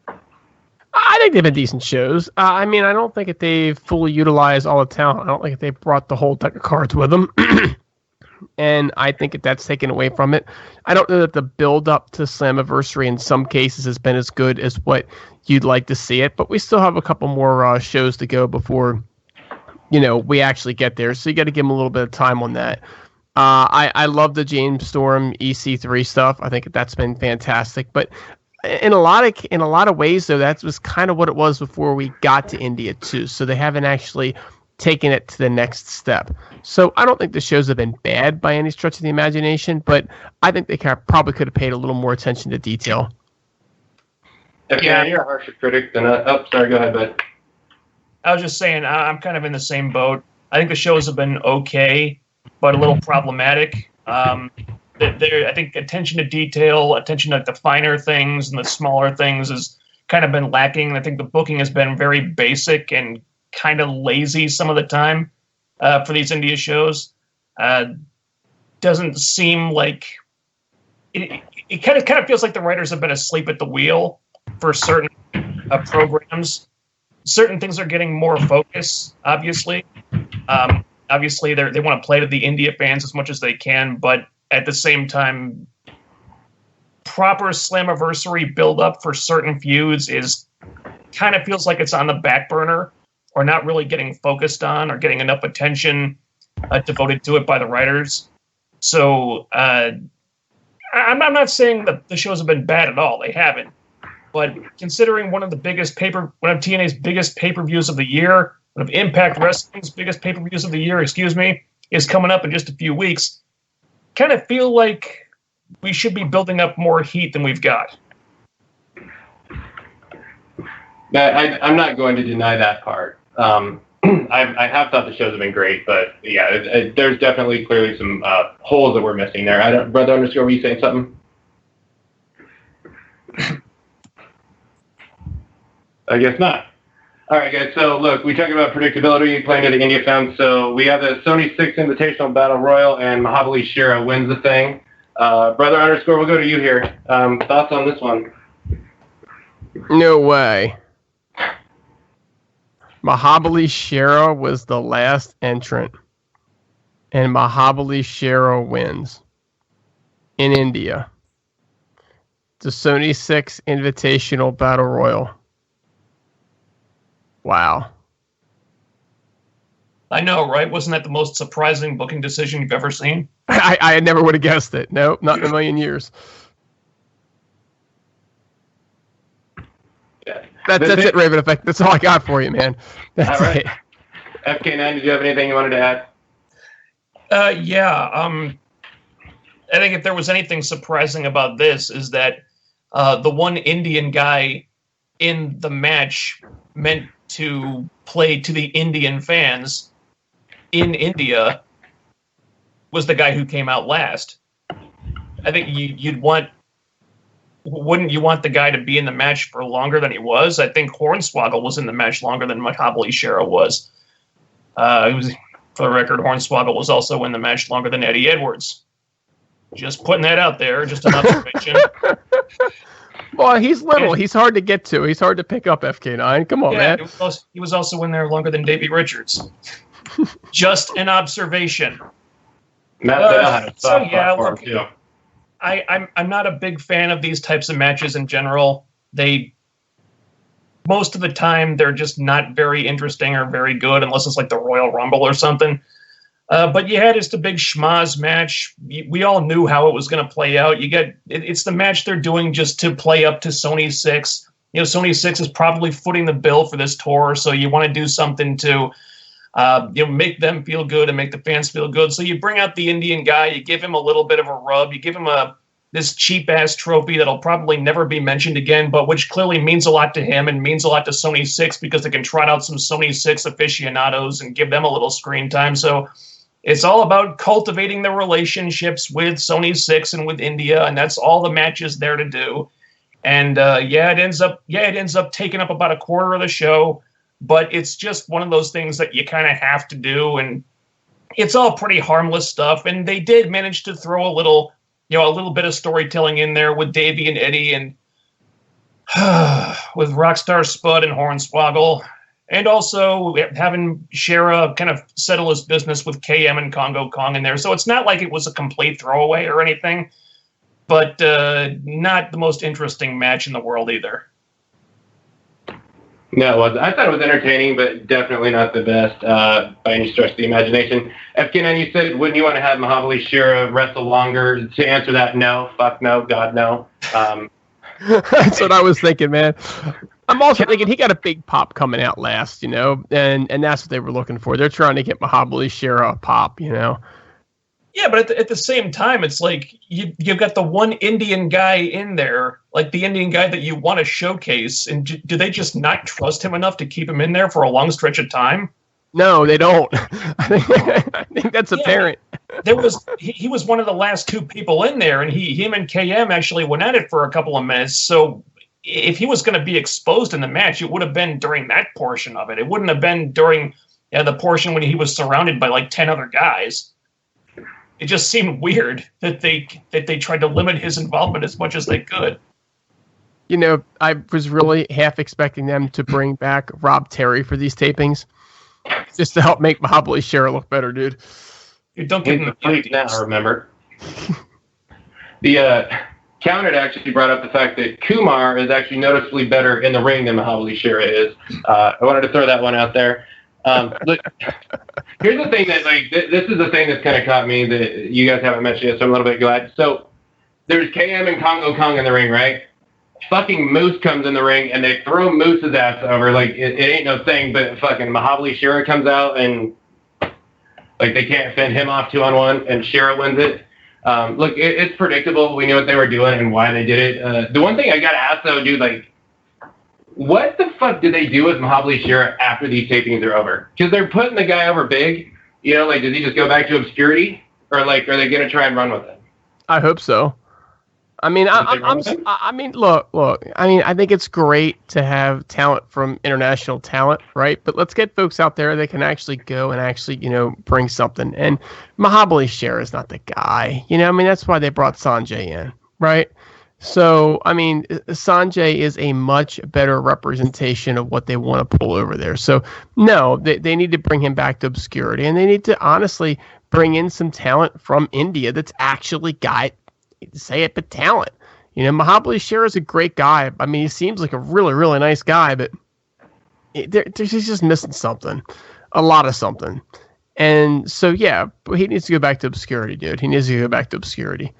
I think they've been decent shows. I mean, I don't think that they've fully utilized all the talent. I don't think they brought the whole deck of cards with them. And I think that that's taken away from it. I don't know that the build-up to Slammiversary in some cases has been as good as what you'd like to see it, but we still have a couple more shows to go before, we actually get there. So you got to give them a little bit of time on that. I love the James Storm EC3 stuff. I think that's been fantastic. But in a lot of ways, though, that was kind of what it was before we got to India too. So they haven't actually taken it to the next step. So I don't think the shows have been bad by any stretch of the imagination, but I think they probably could have paid a little more attention to detail. Yeah, you're a harsher critic than sorry, go ahead, bud. I was just saying, I'm kind of in the same boat. I think the shows have been okay, but a little problematic. I think attention to detail, attention to the finer things and the smaller things has kind of been lacking. I think the booking has been very basic and kind of lazy some of the time for these India shows. Doesn't seem like it kind of feels like the writers have been asleep at the wheel for certain programs. Certain things are getting more focus, obviously. Obviously, they want to play to the India fans as much as they can, but at the same time, proper Slammiversary build-up for certain feuds is kind of feels like it's on the back burner, or not really getting focused on or getting enough attention devoted to it by the writers. So I'm not saying that the shows have been bad at all. They haven't. But considering one of TNA's biggest pay-per-views of the year, one of Impact Wrestling's biggest pay-per-views of the year, is coming up in just a few weeks, kind of feel like we should be building up more heat than we've got. I'm not going to deny that part. I have thought the shows have been great, but yeah, there's definitely clearly some holes that we're missing there. Brother Underscore, were you saying something? I guess not. All right, guys. So, look, we talked about predictability playing at the India Fem. So, we have the Sony 6 Invitational Battle Royal, and Mahabali Shira wins the thing. Brother underscore, we'll go to you here. Thoughts on this one? No way. Mahabali Shira was the last entrant, and Mahabali Shira wins in India. The Sony 6 Invitational Battle Royal. Wow. I know, right? Wasn't that the most surprising booking decision you've ever seen? I never would have guessed it. Nope, not in a million years. That's it, Raven Effect. That's all I got for you, man. That's all right. it. FK9, did you have anything you wanted to add? I think if there was anything surprising about this is that the one Indian guy in the match meant to play to the Indian fans in India was the guy who came out last. I think wouldn't you want the guy to be in the match for longer than he was? I think Hornswoggle was in the match longer than Mahabali Shira was. For the record, Hornswoggle was also in the match longer than Eddie Edwards. Just putting that out there, just an observation. Well, he's little. He's hard to get to. He's hard to pick up, FK9. Come on, man. He was also in there longer than Davey Richards. Just an observation. Matt, I'm not a big fan of these types of matches in general. Most of the time, they're just not very interesting or very good, unless it's like the Royal Rumble or something. But you had just a big schmaz match. We all knew how it was going to play out. It's the match they're doing just to play up to Sony 6. Sony 6 is probably footing the bill for this tour, so you want to do something to make them feel good and make the fans feel good. So you bring out the Indian guy, you give him a little bit of a rub, you give him this cheap-ass trophy that'll probably never be mentioned again, but which clearly means a lot to him and means a lot to Sony 6 because they can trot out some Sony 6 aficionados and give them a little screen time. So it's all about cultivating the relationships with Sony 6 and with India, and that's all the match is there to do. And it ends up taking up about a quarter of the show, but it's just one of those things that you kind of have to do, and it's all pretty harmless stuff. And they did manage to throw a little bit of storytelling in there with Davey and Eddie and with Rockstar Spud and Hornswoggle. And also having Shera kind of settle his business with KM and Congo Kong in there. So it's not like it was a complete throwaway or anything, but not the most interesting match in the world either. No, it wasn't. I thought it was entertaining, but definitely not the best by any stretch of the imagination. FK9, you said, wouldn't you want to have Mahabali Shira wrestle longer? To answer that, no. Fuck no. God, no. That's what I was thinking, man. I'm also thinking he got a big pop coming out last, and that's what they were looking for. They're trying to get Mahabali Shira a pop, Yeah, but at the same time, it's like you've got the one Indian guy in there, like the Indian guy that you want to showcase, and do they just not trust him enough to keep him in there for a long stretch of time? No, they don't. I think that's apparent. He was one of the last two people in there, and him and KM actually went at it for a couple of minutes. So if he was going to be exposed in the match, it would have been during that portion of it. It wouldn't have been during the portion when he was surrounded by like 10 other guys. It just seemed weird that they tried to limit his involvement as much as they could. I was really half expecting them to bring back Rob Terry for these tapings, just to help make Mahabali Shira look better, dude. Don't give him the freak now. Remember, the Count had actually brought up the fact that Kumar is actually noticeably better in the ring than Mahabali Shira is. I wanted to throw that one out there. Look, here's the thing that this is the thing that's kind of caught me that you guys haven't mentioned yet, so I'm a little bit glad. So there's KM and Congo Kong in the ring, right? Fucking Moose comes in the ring and they throw Moose's ass over like it ain't no thing, but fucking Mahabali Shira comes out and like they can't fend him off 2-on-1 and Shira wins it. Look, it's predictable. We knew what they were doing and why they did it. The one thing I gotta ask though, dude, what the fuck did they do with Mahabali Shira after these tapings are over? Because they're putting the guy over big. Does he just go back to obscurity? Or, are they going to try and run with it? I hope so. I mean, Something wrong with him? I mean, look. I mean, I think it's great to have talent from international talent, right? But let's get folks out there that can actually go and actually, bring something. And Mahabali Share is not the guy. I mean, that's why they brought Sanjay in, right? So, I mean, Sanjay is a much better representation of what they want to pull over there. So, no, they need to bring him back to obscurity, and they need to honestly bring in some talent from India that's actually got, say it, but talent. Mahabali Share is a great guy. I mean, he seems like a really, really nice guy, but he's just missing something, a lot of something. And so, yeah, he needs to go back to obscurity, dude. He needs to go back to obscurity.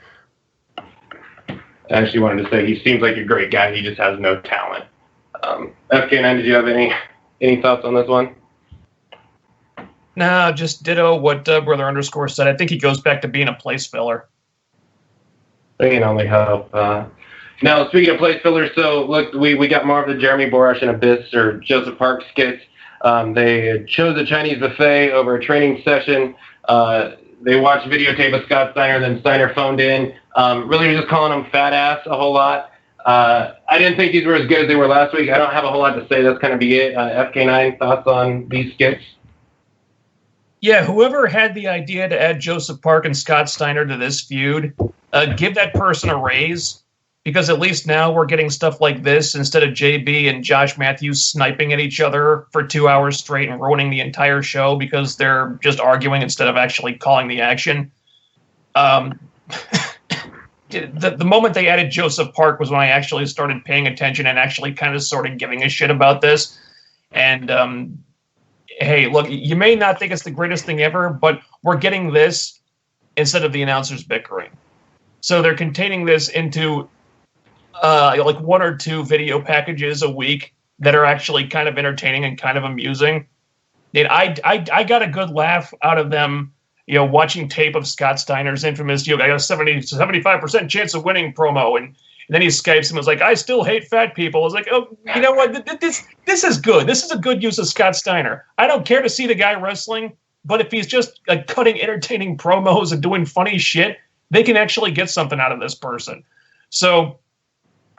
I actually wanted to say he seems like a great guy. He just has no talent. FK9, did you have any thoughts on this one? No, just ditto what Brother Underscore said. I think he goes back to being a place filler. I can only hope. Now, speaking of place fillers, so look, we got more of the Jeremy Borash and Abyss or Joseph Park skits. They chose a Chinese buffet over a training session. They watched videotape of Scott Steiner, then Steiner phoned in. Really just calling him fat ass a whole lot. I didn't think these were as good as they were last week. I don't have a whole lot to say. That's kind of be it. FK9, thoughts on these skits? Yeah, whoever had the idea to add Joseph Park and Scott Steiner to this feud, give that person a raise, because at least now we're getting stuff like this instead of JB and Josh Matthews sniping at each other for 2 hours straight and ruining the entire show because they're just arguing instead of actually calling the action. The moment they added Joseph Park was when I actually started paying attention and actually kind of sort of giving a shit about this. And hey, look, you may not think it's the greatest thing ever, but we're getting this instead of the announcers bickering. So they're containing this into like 1 or 2 video packages a week that are actually kind of entertaining and kind of amusing. And I got a good laugh out of them, watching tape of Scott Steiner's infamous, I got a 75% chance of winning promo. And then he Skypes him and was like, I still hate fat people. I was like, oh, you know what? This is good. This is a good use of Scott Steiner. I don't care to see the guy wrestling, but if he's just cutting entertaining promos and doing funny shit, they can actually get something out of this person. So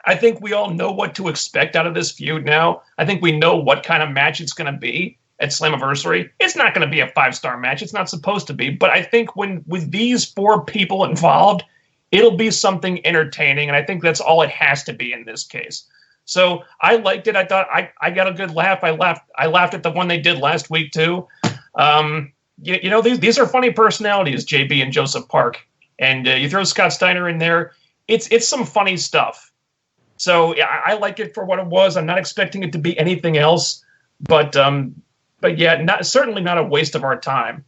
I think we all know what to expect out of this feud now. I think we know what kind of match it's going to be at Slammiversary. It's not going to be a 5-star match. It's not supposed to be. But I think with these 4 people involved, it'll be something entertaining, and I think that's all it has to be in this case. So I liked it. I thought I got a good laugh. I laughed at the one they did last week too. These are funny personalities, JB and Joseph Park, and you throw Scott Steiner in there, it's some funny stuff. So I like it for what it was. I'm not expecting it to be anything else, but yeah, certainly not a waste of our time.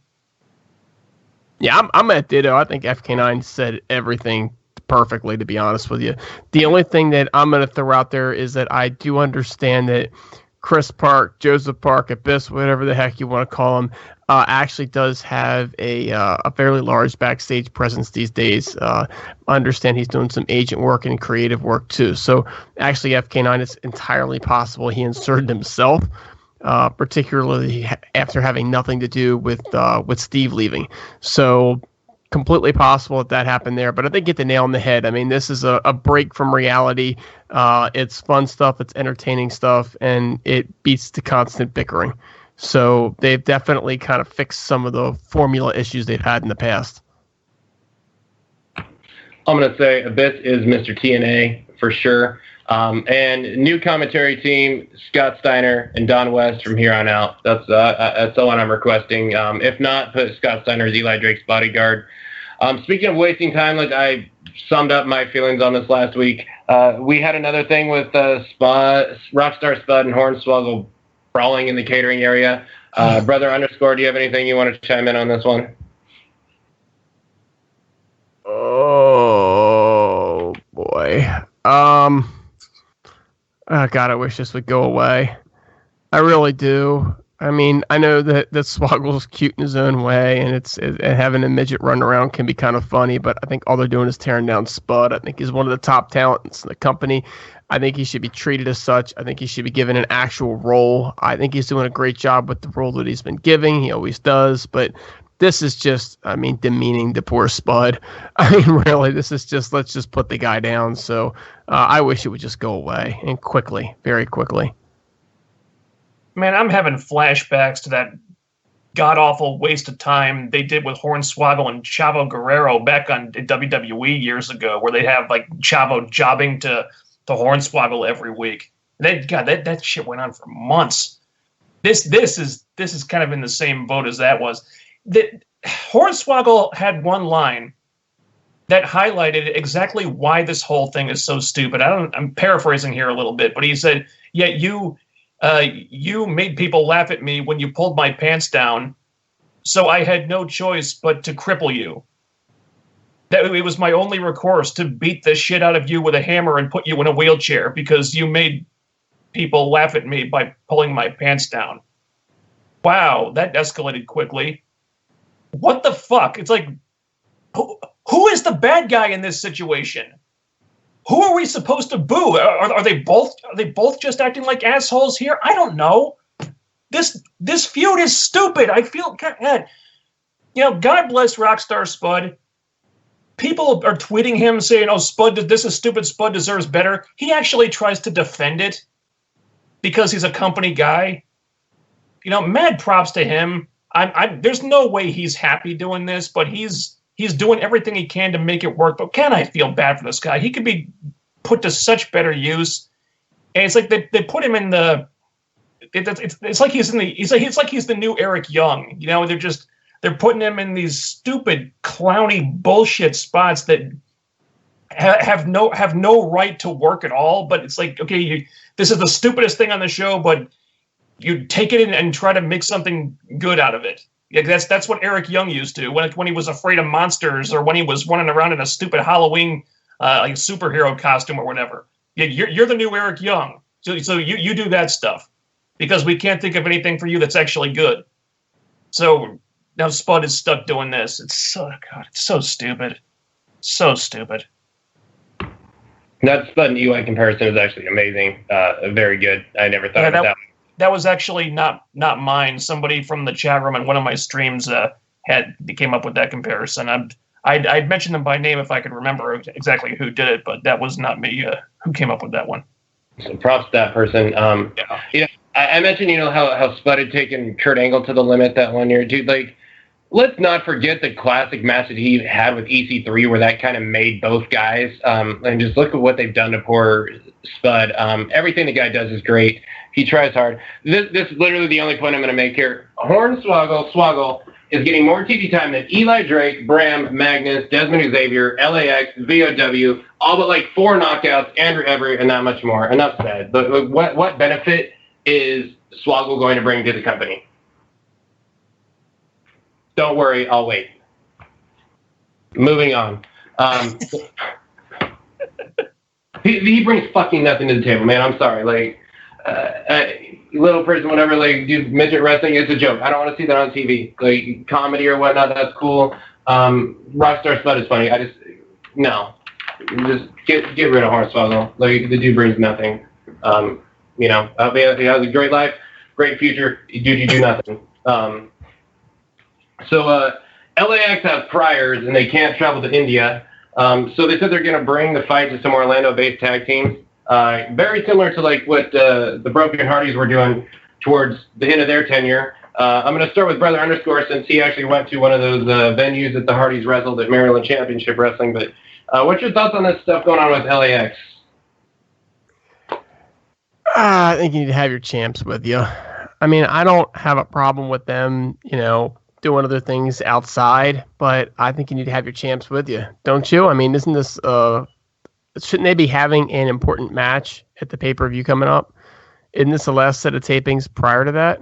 Yeah, I'm at ditto. I think FK9 said everything perfectly, to be honest with you. The only thing that I'm going to throw out there is that I do understand that Chris Park, Joseph Park, Abyss, whatever the heck you want to call him, actually does have a fairly large backstage presence these days. I understand he's doing some agent work and creative work too. So actually, FK9, it's entirely possible he inserted himself. Particularly after having nothing to do with Steve leaving. So completely possible that happened there. But I think you hit the nail on the head. I mean, this is a break from reality. It's fun stuff. It's entertaining stuff. And it beats the constant bickering. So they've definitely kind of fixed some of the formula issues they've had in the past. I'm going to say Abyss is Mr. TNA for sure. And new commentary team, Scott Steiner and Don West from here on out. That's the one I'm requesting. If not, put Scott Steiner as Eli Drake's bodyguard. Speaking of wasting time, like I summed up my feelings on this last week. We had another thing with Rockstar Spud and Hornswoggle brawling in the catering area. Brother Underscore, do you have anything you want to chime in on this one? Oh boy. Oh, God, I wish this would go away. I really do. I mean, I know that Swoggle's cute in his own way, and having a midget run around can be kind of funny, but I think all they're doing is tearing down Spud. I think he's one of the top talents in the company. I think he should be treated as such. I think he should be given an actual role. I think he's doing a great job with the role that he's been giving. He always does, but This is just, I mean, demeaning to poor Spud. I mean, really, this is just, let's just put the guy down. So I wish it would just go away, and quickly, very quickly. Man, I'm having flashbacks to that god-awful waste of time they did with Hornswoggle and Chavo Guerrero back on WWE years ago, where they'd have like Chavo jobbing to Hornswoggle every week. That shit went on for months. This is kind of in the same boat as that was. Hornswoggle had one line that highlighted exactly why this whole thing is so stupid. I'm paraphrasing here a little bit, but he said, "Yeah, you made people laugh at me when you pulled my pants down, so I had no choice but to cripple you. That it was my only recourse to beat the shit out of you with a hammer and put you in a wheelchair because you made people laugh at me by pulling my pants down." Wow, that escalated quickly. What the fuck? It's like, who is the bad guy in this situation? Who are we supposed to boo? Are they both just acting like assholes here? I don't know. This feud is stupid. I feel, God, God bless Rockstar Spud. People are tweeting him saying, "Oh, Spud, this is stupid. Spud deserves better." He actually tries to defend it because he's a company guy. Mad props to him. There's no way he's happy doing this, but he's doing everything he can to make it work. But I feel bad for this guy? He could be put to such better use. And it's like they put him in the. It's like he's in the. It's like he's the new Eric Young. They're putting him in these stupid clowny bullshit spots that have no right to work at all. But it's like, okay, this is the stupidest thing on the show, but you take it in and try to make something good out of it. Yeah, that's what Eric Young used to when he was afraid of monsters, or when he was running around in a stupid Halloween like superhero costume or whatever. Yeah, you're the new Eric Young, so you do that stuff because we can't think of anything for you that's actually good. So now Spud is stuck doing this. It's so stupid, so stupid. That Spud and UI comparison is actually amazing, very good. I never thought about that. That was actually not mine. Somebody from the chat room on one of my streams came up with that comparison. I'd mention them by name if I could remember exactly who did it, but that was not me who came up with that one. So props to that person. I mentioned how Spud had taken Kurt Angle to the limit that one year, dude. Like, let's not forget the classic match that he had with EC3, where that kind of made both guys. And just look at what they've done to poor Spud. Everything the guy does is great. He tries hard. This is literally the only point I'm going to make here. Swoggle is getting more TV time than Eli Drake, Bram, Magnus, Desmond Xavier, LAX, VOW, all but like 4 knockouts, Andrew Everett, and not much more. Enough said. But what benefit is Swoggle going to bring to the company? Don't worry, I'll wait. Moving on. He brings fucking nothing to the table, man. I'm sorry. Like, little person, whatever, like, dude, midget wrestling, it's a joke. I don't want to see that on TV. Like, comedy or whatnot, that's cool. Rockstar Spud is funny. No. Just get rid of Hornswoggle. Like, the dude brings nothing. He has a great life, great future. Dude, you do nothing. So LAX has priors, and they can't travel to India. So they said they're going to bring the fight to some Orlando-based tag teams. Very similar to like what the Broken Hardys were doing towards the end of their tenure. I'm going to start with Brother Underscore, since he actually went to one of those venues that the Hardys wrestled at Maryland Championship Wrestling. But what's your thoughts on this stuff going on with LAX? I think you need to have your champs with you. I mean, I don't have a problem with them, doing other things outside, but I think you need to have your champs with you, don't you? I mean, isn't this shouldn't they be having an important match at the pay-per-view coming up? Isn't this the last set of tapings prior to that?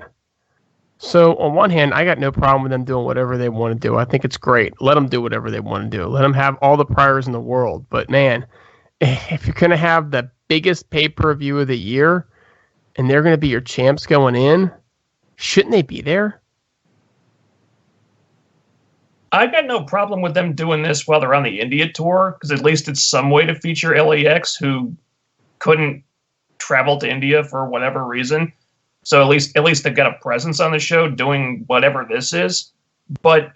So on one hand, I got no problem with them doing whatever they want to do. I think it's great. Let them do whatever they want to do. Let them have all the priors in the world. But man, if you're going to have the biggest pay-per-view of the year and they're going to be your champs going in, shouldn't they be there? I got no problem with them doing this while they're on the India tour, because at least it's some way to feature LAX, who couldn't travel to India for whatever reason. So at least they've got a presence on the show doing whatever this is. But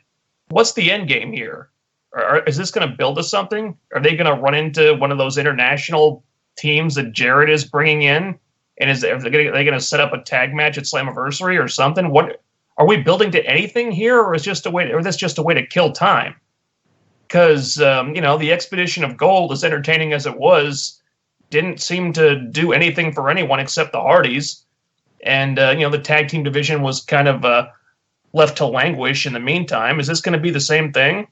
what's the end game here? Is this going to build to something? Are they going to run into one of those international teams that Jared is bringing in? And are they going to set up a tag match at Slammiversary or something? What are we building to anything here, or is just a way? Or is this just a way to kill time? Because the Expedition of Gold, as entertaining as it was, didn't seem to do anything for anyone except the Hardys, and the tag team division was kind of left to languish in the meantime. Is this going to be the same thing?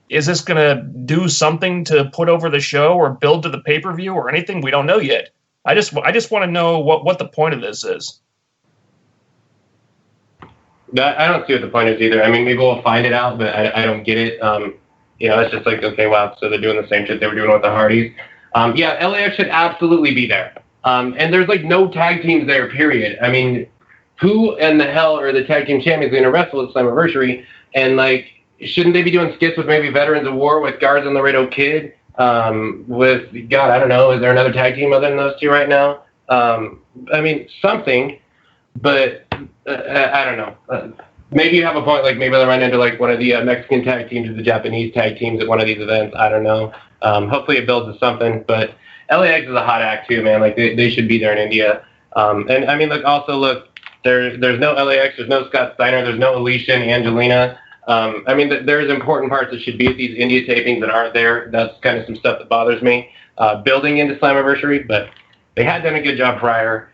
Is this going to do something to put over the show or build to the pay-per-view or anything? We don't know yet. I just want to know what the point of this is. I don't see what the point is either. I mean, maybe we'll find it out, but I don't get it. It's just like, okay, wow, so they're doing the same shit they were doing with the Hardys. LAX should absolutely be there. And there's like no tag teams there, period. I mean, who in the hell are the tag team champions going to wrestle at Slammiversary? And like, shouldn't they be doing skits with maybe Veterans of War, with Garza and Laredo Kid? With, God, I don't know, is there another tag team other than those two right now? I mean, something, but I don't know. Maybe you have a point, like maybe they'll run into like one of the Mexican tag teams or the Japanese tag teams at one of these events. I don't know. Hopefully it builds to something, but LAX is a hot act too, man. Like they should be there in India. And I mean, look, there's no LAX, there's no Scott Steiner, there's no Alicia and Angelina. I mean, there's important parts that should be at these India tapings that aren't there. That's kind of some stuff that bothers me. Building into Slammiversary, but they had done a good job prior.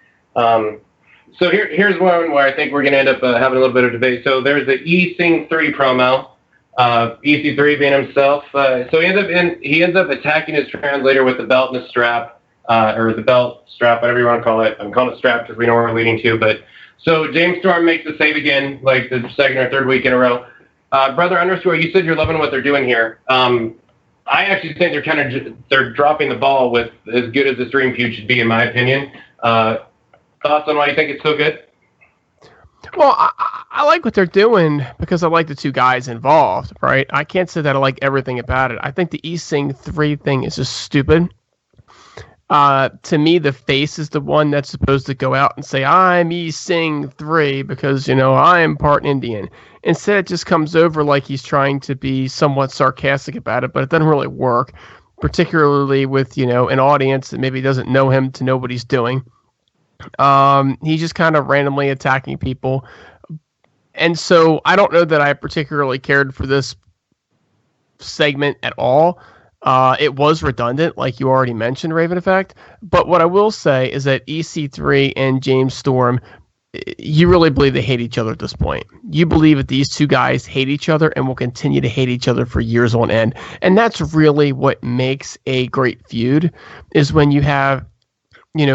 So here's one where I think we're going to end up having a little bit of debate. So there's the E-Sing 3 promo. EC3 being himself. So he ends up attacking his translator with the belt and the strap, or the belt, strap, whatever you want to call it. I'm calling it strap because we know where we're leading to. But so James Storm makes the save again, like the second or third week in a row. Brother Underscore, you said you're loving what they're doing here. I actually think they're dropping the ball with as good as this Dream Feud should be, in my opinion. Thoughts on why you think it's so good? Well, I like what they're doing because I like the two guys involved, right? I can't say that I like everything about it. I think the E-Sing 3 thing is just stupid. To me, the face is the one that's supposed to go out and say, I'm E-Sing 3 because, I am part Indian. Instead, it just comes over like he's trying to be somewhat sarcastic about it, but it doesn't really work, particularly with, an audience that maybe doesn't know him to know what he's doing. He's just kind of randomly attacking people. And so I don't know that I particularly cared for this segment at all. It was redundant, like you already mentioned, Raven Effect. But what I will say is that EC3 and James Storm, you really believe they hate each other at this point. You believe that these two guys hate each other and will continue to hate each other for years on end. And that's really what makes a great feud, is when you have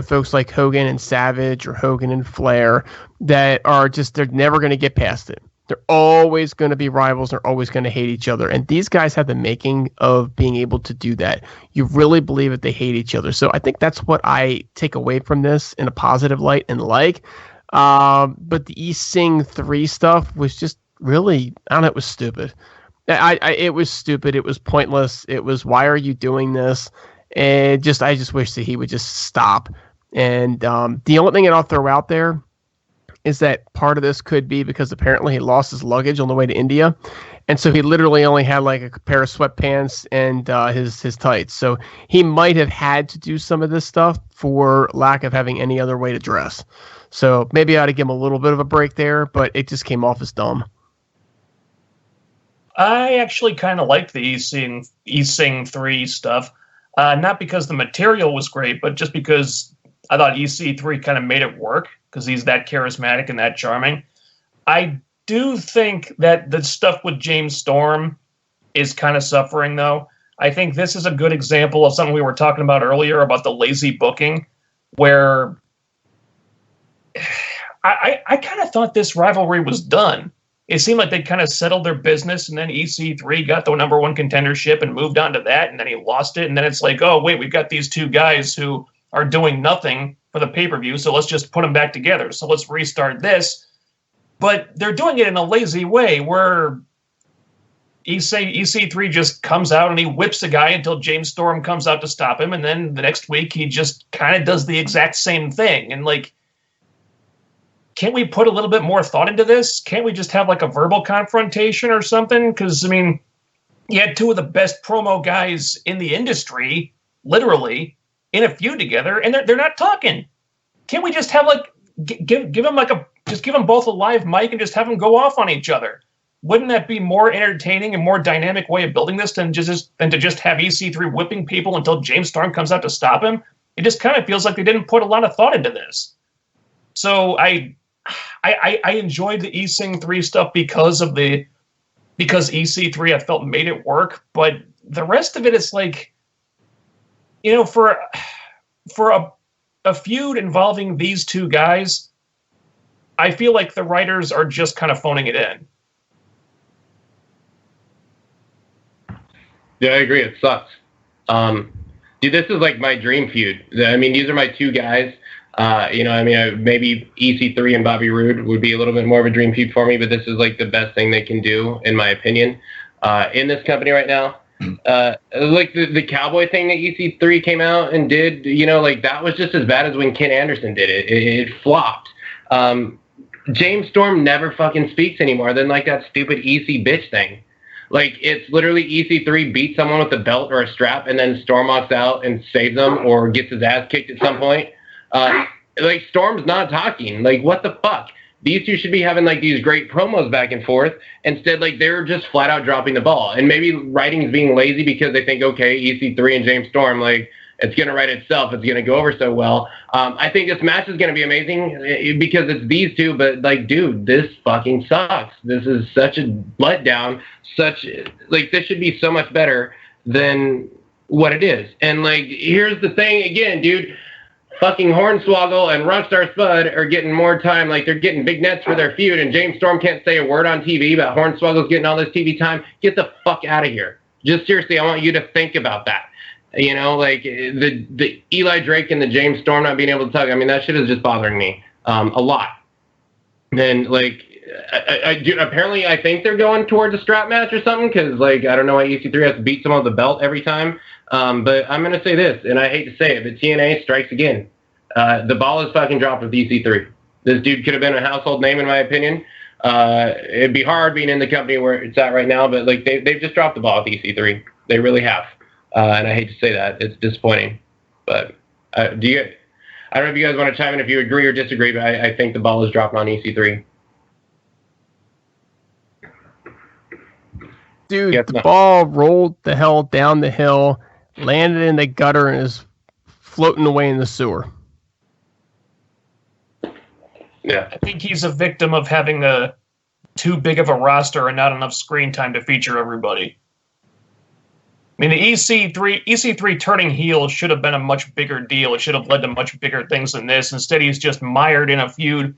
folks like Hogan and Savage or Hogan and Flair that are just, they're never going to get past it. They're always going to be rivals. They're always going to hate each other. And these guys have the making of being able to do that. You really believe that they hate each other. So I think that's what I take away from this in a positive light and like. But the E-Sing 3 stuff was just really, I don't know, it was stupid. It was stupid. It was pointless. It was, why are you doing this? And I just wish that he would just stop. And the only thing that I'll throw out there is that part of this could be because apparently he lost his luggage on the way to India. And so he literally only had like a pair of sweatpants and his tights. So he might have had to do some of this stuff for lack of having any other way to dress. So maybe I ought to give him a little bit of a break there, but it just came off as dumb. I actually kind of liked the E-Sing 3 stuff. Not because the material was great, but just because I thought EC3 kind of made it work because he's that charismatic and that charming. I do think that the stuff with James Storm is kind of suffering, though. I think this is a good example of something we were talking about earlier about the lazy booking, where I kind of thought this rivalry was done. It seemed like they kind of settled their business, and then EC3 got the number one contendership and moved on to that, and then he lost it, and then it's like, oh, wait, we've got these two guys who are doing nothing for the pay-per-view, so let's just put them back together. So let's restart this. But they're doing it in a lazy way where EC3 just comes out and he whips a guy until James Storm comes out to stop him, and then the next week he just kind of does the exact same thing. And, like, can't we put a little bit more thought into this? Can't we just have like a verbal confrontation or something? Because, I mean, you had two of the best promo guys in the industry, literally, in a feud together, and they're not talking. Can't we just have like give them like just give them both a live mic and just have them go off on each other? Wouldn't that be more entertaining and more dynamic way of building this than to just have EC3 whipping people until James Storm comes out to stop him? It just kind of feels like they didn't put a lot of thought into this. So I enjoyed the EC3 stuff because EC3 I felt made it work, but the rest of it is like, you know, for a feud involving these two guys, I feel like the writers are just kind of phoning it in. Yeah, I agree. It sucks. Dude, this is like my dream feud. I mean, these are my two guys. You know, I mean, maybe EC3 and Bobby Roode would be a little bit more of a dream feud for me, but this is like the best thing they can do, in my opinion, in this company right now. Like the Cowboy thing that EC3 came out and did, you know, like that was just as bad as when Ken Anderson did it. It flopped. James Storm never fucking speaks anymore than like that stupid EC bitch thing. Like, it's literally EC3 beats someone with a belt or a strap, and then Storm walks out and saves them or gets his ass kicked at some point. Like, Storm's not talking. Like, what the fuck? These two should be having, like, these great promos back and forth. Instead, like, they're just flat out dropping the ball. And maybe writing's being lazy because they think, okay, EC3 and James Storm, like, it's going to write itself. It's going to go over so well. I think this match is going to be amazing because it's these two. But, like, dude, this fucking sucks. This is such a letdown. Like, this should be so much better than what it is. And, like, here's the thing again, dude. Fucking Hornswoggle and Rockstar Spud are getting more time. Like, they're getting big nets for their feud. And James Storm can't say a word on TV about Hornswoggle's getting all this TV time. Get the fuck out of here. Just seriously, I want you to think about that. You know, like the Eli Drake and the James Storm not being able to talk. I mean, that shit is just bothering me a lot. And like, apparently, I think they're going towards a strap match or something because, like, I don't know why EC3 has to beat someone with the belt every time. But I'm gonna say this, and I hate to say it, but TNA strikes again. The ball is fucking dropped with EC3. This dude could have been a household name, in my opinion. It'd be hard being in the company where it's at right now, but like they've just dropped the ball with EC3. They really have. And I hate to say that. It's disappointing. But I don't know if you guys want to chime in if you agree or disagree, but I think the ball is dropping on EC3. Dude, the ball rolled the hell down the hill, landed in the gutter, and is floating away in the sewer. Yeah. I think he's a victim of having too big of a roster and not enough screen time to feature everybody. I mean, the EC3 turning heel should have been a much bigger deal. It should have led to much bigger things than this. Instead, he's just mired in a feud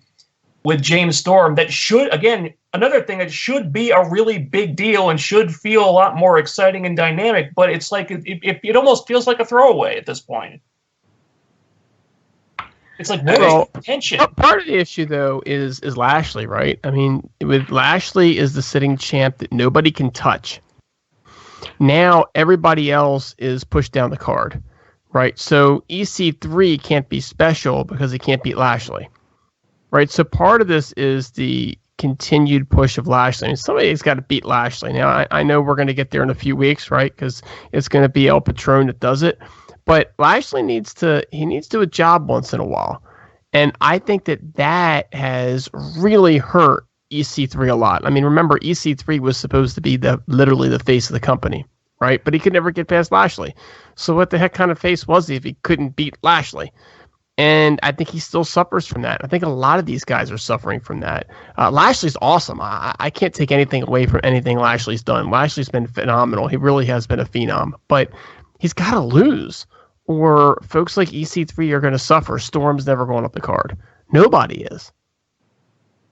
with James Storm that should, again, another thing that should be a really big deal and should feel a lot more exciting and dynamic, but it's like it almost feels like a throwaway at this point. It's like, where's the tension? Part of the issue, though, is Lashley, right? I mean, with Lashley is the sitting champ that nobody can touch. Now everybody else is pushed down the card, right? So EC3 can't be special because he can't beat Lashley, right? So part of this is the continued push of Lashley. I mean, somebody's got to beat Lashley. Now, I know we're going to get there in a few weeks, right? Because it's going to be El Patron that does it. But Lashley needs to do a job once in a while. And I think that has really hurt EC3 a lot. I mean, remember, EC3 was supposed to be literally the face of the company, right? But he could never get past Lashley. So what the heck kind of face was he if he couldn't beat Lashley? And I think he still suffers from that. I think a lot of these guys are suffering from that. Lashley's awesome. I can't take anything away from anything Lashley's done. Lashley's been phenomenal. He really has been a phenom. But he's got to lose, or folks like EC3 are going to suffer. Storm's never going up the card. Nobody is.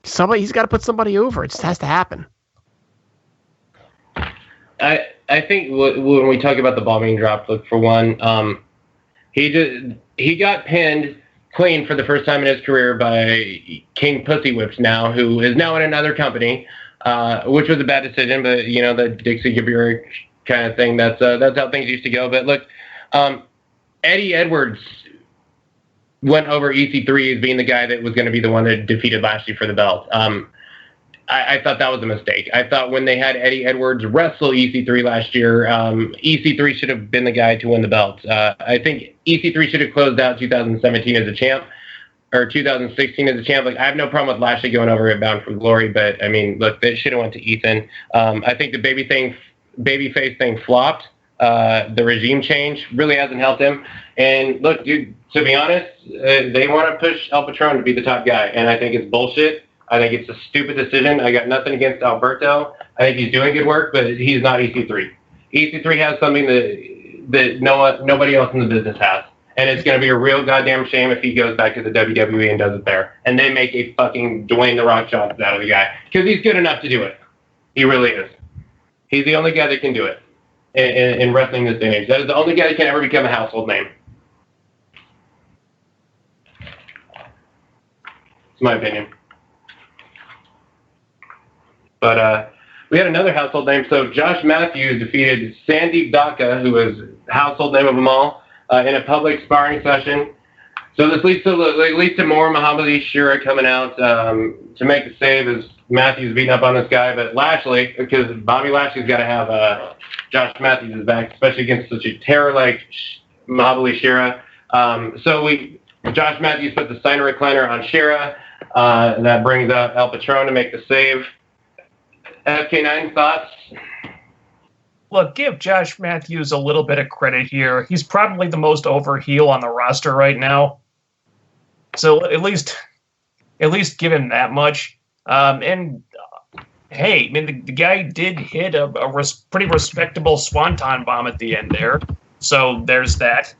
He's got to put somebody over. It just has to happen. I think when we talk about the ball being dropped, look, for one, he got pinned clean for the first time in his career by King Pussy Whips now, who is now in another company, which was a bad decision, but, you know, the Dixie Gaburick kind of thing, that's how things used to go. But look, Eddie Edwards went over EC3 as being the guy that was going to be the one that defeated Lashley for the belt. I thought that was a mistake. I thought when they had Eddie Edwards wrestle EC3 last year, EC3 should have been the guy to win the belt. I think EC3 should have closed out 2017 as a champ, or 2016 as a champ. Like, I have no problem with Lashley going over at Bound for Glory, but I mean, look, they should have went to Ethan. I think the babyface thing flopped. The regime change really hasn't helped him. And look, dude, to be honest, they want to push El Patron to be the top guy, and I think it's bullshit. I think it's a stupid decision. I got nothing against Alberto. I think he's doing good work, but he's not EC3. EC3 has something that nobody else in the business has. And it's going to be a real goddamn shame if he goes back to the WWE and does it there. And they make a fucking Dwayne The Rock Johnson out of the guy. Because he's good enough to do it. He really is. He's the only guy that can do it in wrestling this day and age. That is the only guy that can ever become a household name. It's my opinion. But we had another household name. So Josh Matthews defeated Sandeep Dhaka, who is household name of them all, in a public sparring session. So this leads to more Muhammad Ali Shira coming out to make the save as Matthews beating up on this guy. But Lashley, because Bobby Lashley's got to have Josh Matthews' back, especially against such a terror like Muhammad Ali Shira. Josh Matthews put the Steiner recliner on Shira. That brings up El Patron to make the save. FK9 thoughts? Look, give Josh Matthews a little bit of credit here. He's probably the most over heel on the roster right now. So at least give him that much. And hey, I mean, the guy did hit a pretty respectable swanton bomb at the end there. So there's that.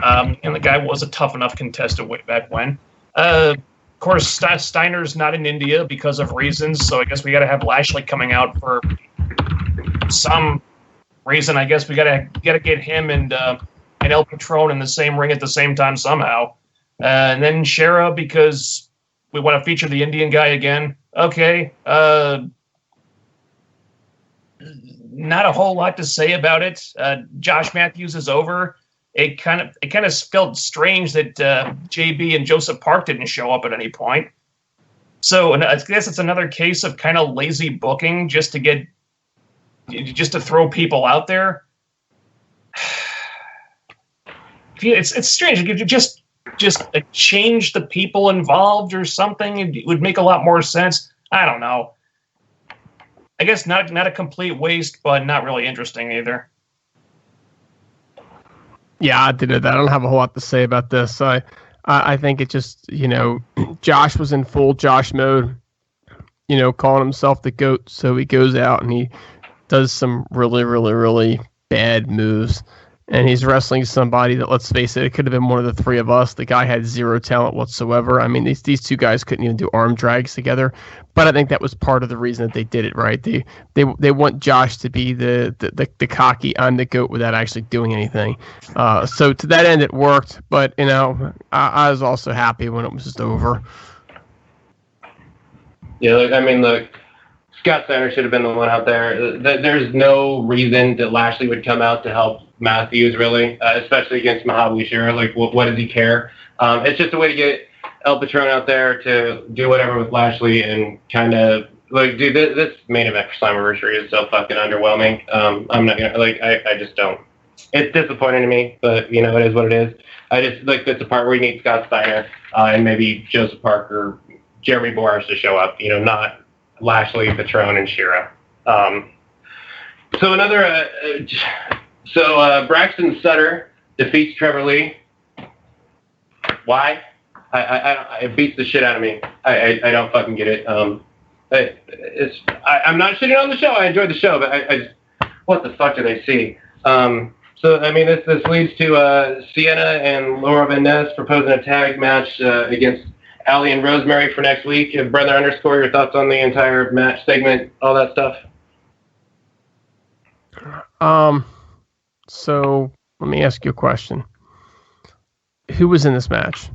And the guy was a tough enough contestant way back when. Of course, Steiner's not in India because of reasons, so I guess we got to have Lashley coming out for some reason. I guess we got to get him and El Patron in the same ring at the same time somehow. And then Shera, because we want to feature the Indian guy again. Okay. Not a whole lot to say about it. Josh Matthews is over. It kind of felt strange that JB and Joseph Park didn't show up at any point. So I guess it's another case of kind of lazy booking just to throw people out there. It's strange. If you just change the people involved or something, it would make a lot more sense. I don't know. I guess not a complete waste, but not really interesting either. Yeah, I don't have a whole lot to say about this. I think it just, Josh was in full Josh mode, calling himself the GOAT. So he goes out and he does some really, really, really bad moves. And he's wrestling somebody that, let's face it could have been one of the three of us. The guy had zero talent whatsoever. I mean, these two guys couldn't even do arm drags together. But I think that was part of the reason that they did it, right? They want Josh to be the cocky, I'm the GOAT without actually doing anything. So to that end, it worked. But, I was also happy when it was just over. Yeah, look, Scott Steiner should have been the one out there. There's no reason that Lashley would come out to help Matthews, really, especially against Muhammad Shira. Like, what does he care? It's just a way to get El Patron out there to do whatever with Lashley and kind of, like, dude, this main event for Slammiversary is so fucking underwhelming. I'm not going to, I just don't. It's disappointing to me, but, it is what it is. I just, that's the part where you need Scott Steiner and maybe Joseph Parker, Jeremy Borash to show up, not Lashley, Patron, and Shira. So Braxton Sutter defeats Trevor Lee. Why? It beats the shit out of me. I don't fucking get it. I'm not shitting on the show. I enjoyed the show, but I just, what the fuck did I see? This leads to Sienna and Laura Van Ness proposing a tag match against Allie and Rosemary for next week. Brother _ your thoughts on the entire match segment, all that stuff? So let me ask you a question. Who was in this match?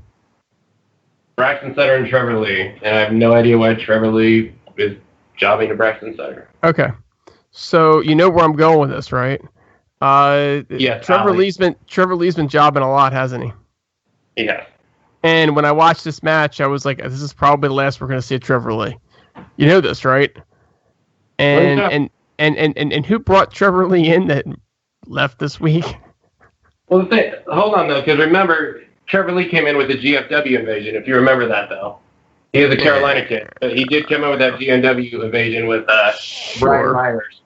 Braxton Sutter and Trevor Lee. And I have no idea why Trevor Lee is jobbing to Braxton Sutter. Okay. So you know where I'm going with this, right? Yes. Trevor Lee's been jobbing a lot, hasn't he? He has. And when I watched this match, I was like, this is probably the last we're going to see of Trevor Lee. You know this, right? And who brought Trevor Lee in that left this week? Well, hold on, though, because remember, Trevor Lee came in with the GFW invasion, if you remember that, though. He is a Carolina kid, but he did come in with that GNW invasion with Brian Myers.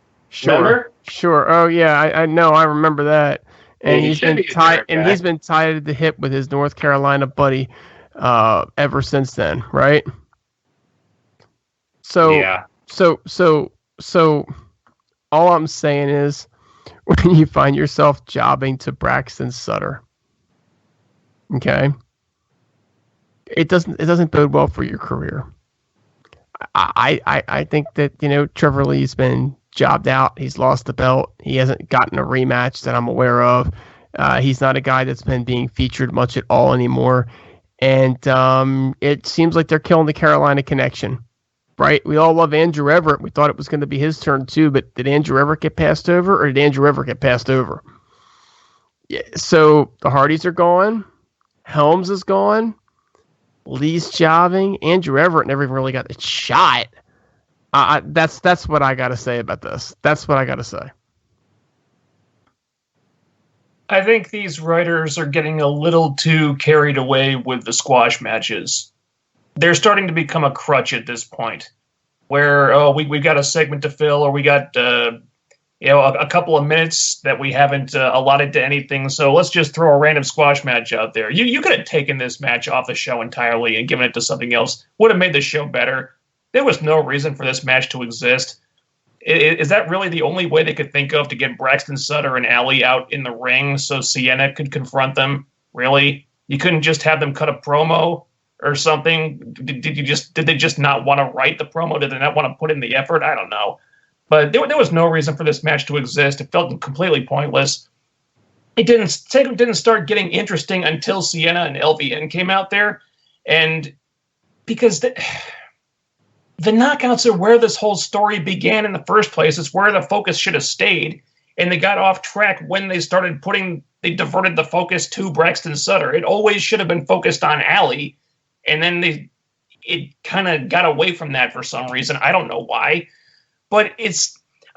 Remember? Sure. Oh, yeah, I know. I remember that. And Yeah, he's been tied. And he's been tied at the hip with his North Carolina buddy ever since then, right? So yeah. So all I'm saying is, when you find yourself jobbing to Braxton Sutter, okay, it doesn't bode well for your career. I think that Trevor Lee's been jobbed out. He's lost the belt. He hasn't gotten a rematch that I'm aware of. He's not a guy that's been being featured much at all anymore. And it seems like they're killing the Carolina connection, right? We all love Andrew Everett. We thought it was going to be his turn too, but did Andrew Everett get passed over, or did Andrew Everett get passed over? Yeah, so the Hardys are gone. Helms is gone. Lee's jobbing. Andrew Everett never even really got a shot. That's what I got to say about this. That's what I got to say. I think these writers are getting a little too carried away with the squash matches. They're starting to become a crutch at this point, where we've got a segment to fill, or we got a couple of minutes that we haven't allotted to anything. So let's just throw a random squash match out there. You could have taken this match off the show entirely and given it to something else. Would have made the show better. There was no reason for this match to exist. Is that really the only way they could think of to get Braxton Sutter and Allie out in the ring so Sienna could confront them? Really? You couldn't just have them cut a promo or something? Did they just not want to write the promo? Did they not want to put in the effort? I don't know. But there was no reason for this match to exist. It felt completely pointless. It didn't start getting interesting until Sienna and LVN came out there, and because the knockouts are where this whole story began in the first place. It's where the focus should have stayed, and they got off track when they diverted the focus to Braxton Sutter. It always should have been focused on Allie, and then it kind of got away from that for some reason. I don't know why. But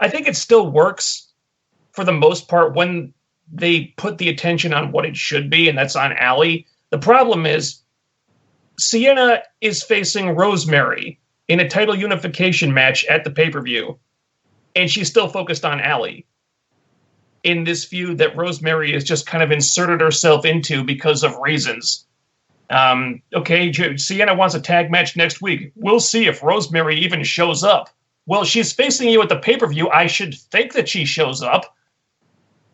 I think it still works for the most part when they put the attention on what it should be, and that's on Allie. The problem is Sienna is facing Rosemary in a title unification match at the pay-per-view, and she's still focused on Allie in this feud that Rosemary has just kind of inserted herself into because of reasons. Okay, Sienna wants a tag match next week. We'll see if Rosemary even shows up. Well, she's facing you at the pay-per-view. I should think that she shows up.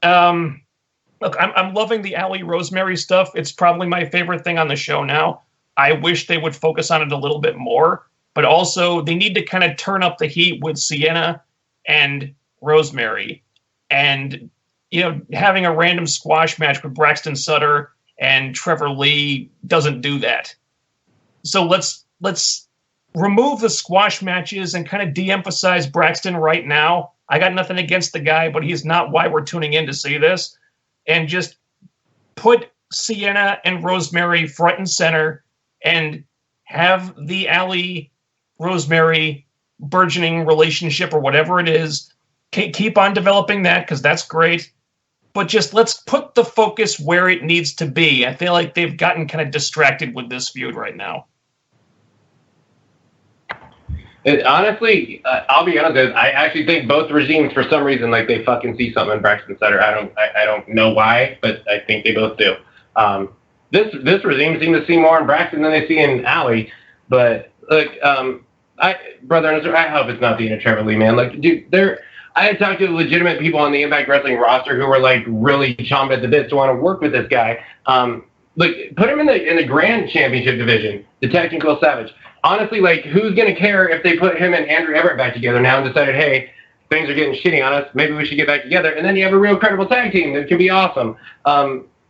Look, I'm loving the Allie Rosemary stuff. It's probably my favorite thing on the show now. I wish they would focus on it a little bit more, but also they need to kind of turn up the heat with Sienna and Rosemary, and having a random squash match with Braxton Sutter and Trevor Lee doesn't do that. So let's remove the squash matches and kind of de-emphasize Braxton right now. I got nothing against the guy, but he's not why we're tuning in to see this. And just put Sienna and Rosemary front and center and have the Allie Rosemary burgeoning relationship or whatever it is. Keep on developing that because that's great. But just let's put the focus where it needs to be. I feel like they've gotten kind of distracted with this feud right now. Honestly, I'll be honest. I actually think both regimes, for some reason, like they fucking see something in Braxton Sutter. I don't know why, but I think they both do. This regime seems to see more in Braxton than they see in Allie. But look, brother, I hope it's not the Trevor Lee, man. Like, dude, I had talked to legitimate people on the Impact Wrestling roster who were like really chomping at the bit to want to work with this guy. Look, put him in the Grand Championship division, the Technical Savage. Honestly, like, who's going to care if they put him and Andrew Everett back together now and decided, hey, things are getting shitty on us, maybe we should get back together, and then you have a real credible tag team that can be awesome.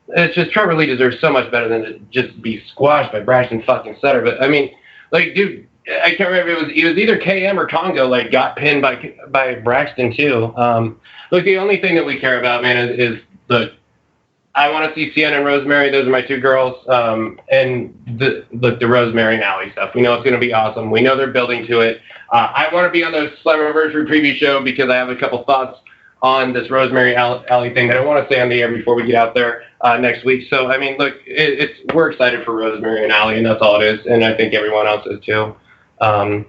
It's just Trevor Lee deserves so much better than to just be squashed by Braxton fucking Sutter. But, I mean, like, dude, I can't remember, it was either KM or Congo, like, got pinned by Braxton, too. Look, the only thing that we care about, man, is the I want to see Sienna and Rosemary. Those are my two girls. And the Rosemary and Allie stuff. We know it's going to be awesome. We know they're building to it. I want to be on the Slammiversary preview show because I have a couple thoughts on this Rosemary Allie thing that I want to say on the air before we get out there next week. So, I mean, look, we're excited for Rosemary and Allie, and that's all it is. And I think everyone else is too. And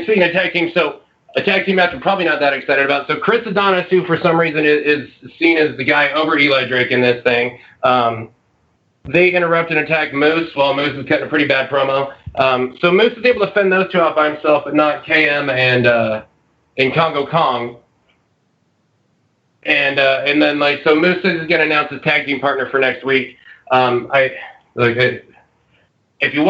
speaking of tag team, so a tag team match I'm probably not that excited about. So Chris Adonis, who for some reason is seen as the guy over Eli Drake in this thing, they interrupt and attack Moose while Moose is cutting a pretty bad promo. So Moose is able to fend those two off by himself, but not KM and Congo Kong. And then so Moose is going to announce his tag team partner for next week. If you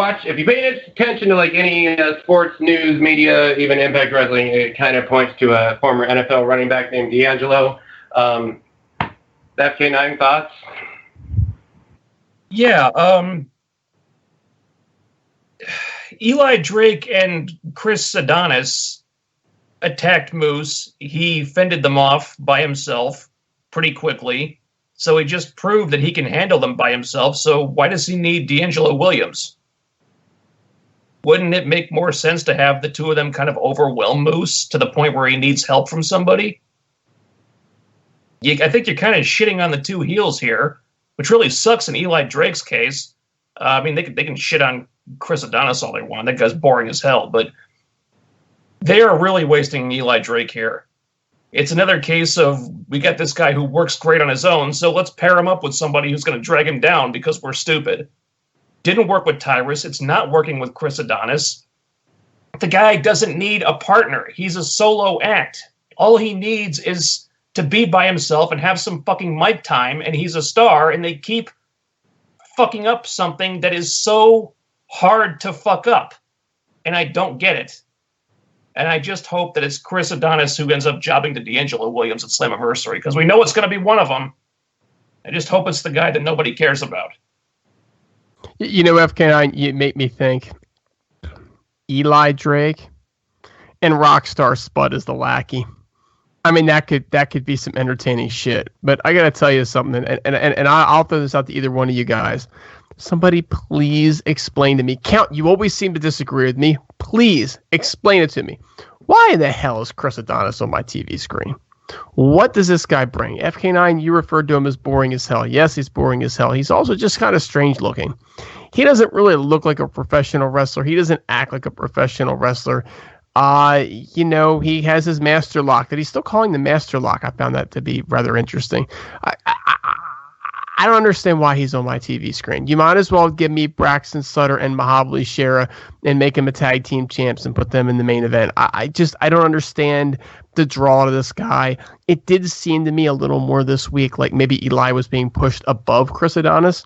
pay attention to any sports news media, even Impact Wrestling, it kind of points to a former NFL running back named D'Angelo. FK9 thoughts? Yeah. Eli Drake and Chris Adonis attacked Moose. He fended them off by himself pretty quickly. So he just proved that he can handle them by himself. So why does he need D'Angelo Williams? Wouldn't it make more sense to have the two of them kind of overwhelm Moose to the point where he needs help from somebody? I think you're kind of shitting on the two heels here, which really sucks in Eli Drake's case. I mean, they can shit on Chris Adonis all they want. That guy's boring as hell. But they are really wasting Eli Drake here. It's another case of we got this guy who works great on his own, so let's pair him up with somebody who's going to drag him down because we're stupid. Didn't work with Tyrus. It's not working with Chris Adonis. The guy doesn't need a partner. He's a solo act. All he needs is to be by himself and have some fucking mic time, and he's a star, and they keep fucking up something that is so hard to fuck up. And I don't get it. And I just hope that it's Chris Adonis who ends up jobbing to D'Angelo Williams at Slammiversary, because we know it's going to be one of them. I just hope it's the guy that nobody cares about. You know, FK9, you make me think Eli Drake and Rockstar Spud as the lackey. I mean, that could be some entertaining shit. But I got to tell you something, and I'll throw this out to either one of you guys. Somebody please explain to me. Count, you always seem to disagree with me. Please explain it to me. Why in the hell is Chris Adonis on my TV screen? What does this guy bring? FK9, you referred to him as boring as hell. Yes, he's boring as hell. He's also just kind of strange looking. He doesn't really look like a professional wrestler. He doesn't act like a professional wrestler. He has his master lock that he's still calling the master lock. I found that to be rather interesting. I don't understand why he's on my TV screen. You might as well give me Braxton Sutter and Mahabali Shera and make them a tag team champs and put them in the main event. I don't understand the draw to this guy. It did seem to me a little more this week like maybe Eli was being pushed above Chris Adonis,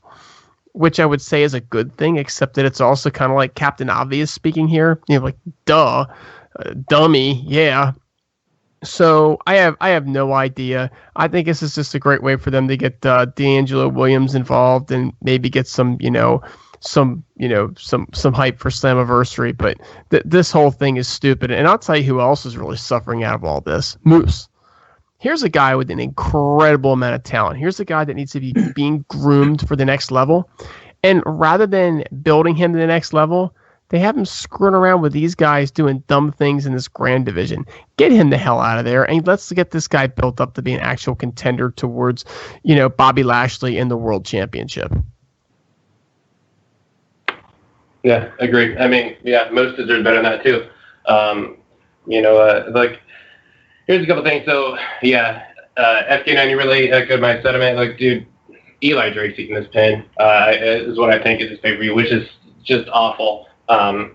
which I would say is a good thing, except that it's also kind of like Captain Obvious speaking here. Duh, dummy, yeah. So I have no idea. I think this is just a great way for them to get D'Angelo Williams involved and maybe get some hype for Slammiversary. But this whole thing is stupid. And I'll tell you who else is really suffering out of all this. Moose. Here's a guy with an incredible amount of talent. Here's a guy that needs to be being groomed for the next level. And rather than building him to the next level, they have him screwing around with these guys doing dumb things in this grand division. Get him the hell out of there, and let's get this guy built up to be an actual contender towards, Bobby Lashley in the World Championship. Yeah, agree. I mean, yeah, most deserve better than that too. Here's a couple things. So, yeah, FK9, you really echoed my sentiment. Dude, Eli Drake's eating this pin is what I think is his pay-per-view, which is just awful. And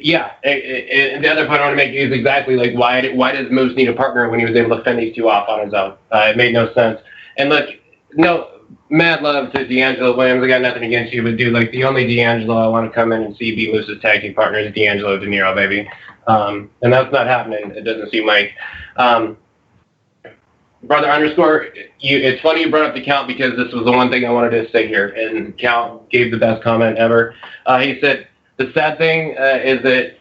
the other point I want to make is exactly why does Moose need a partner when he was able to fend these two off on his own? It made no sense. And look, mad love to D'Angelo Williams. I got nothing against you, but dude, the only D'Angelo I want to come in and see be Moose's tag team partner is D'Angelo De Niro, baby. And that's not happening. It doesn't seem like. Brother underscore, it's funny you brought up the Count because this was the one thing I wanted to say here, and Count gave the best comment ever. He said, the sad thing is that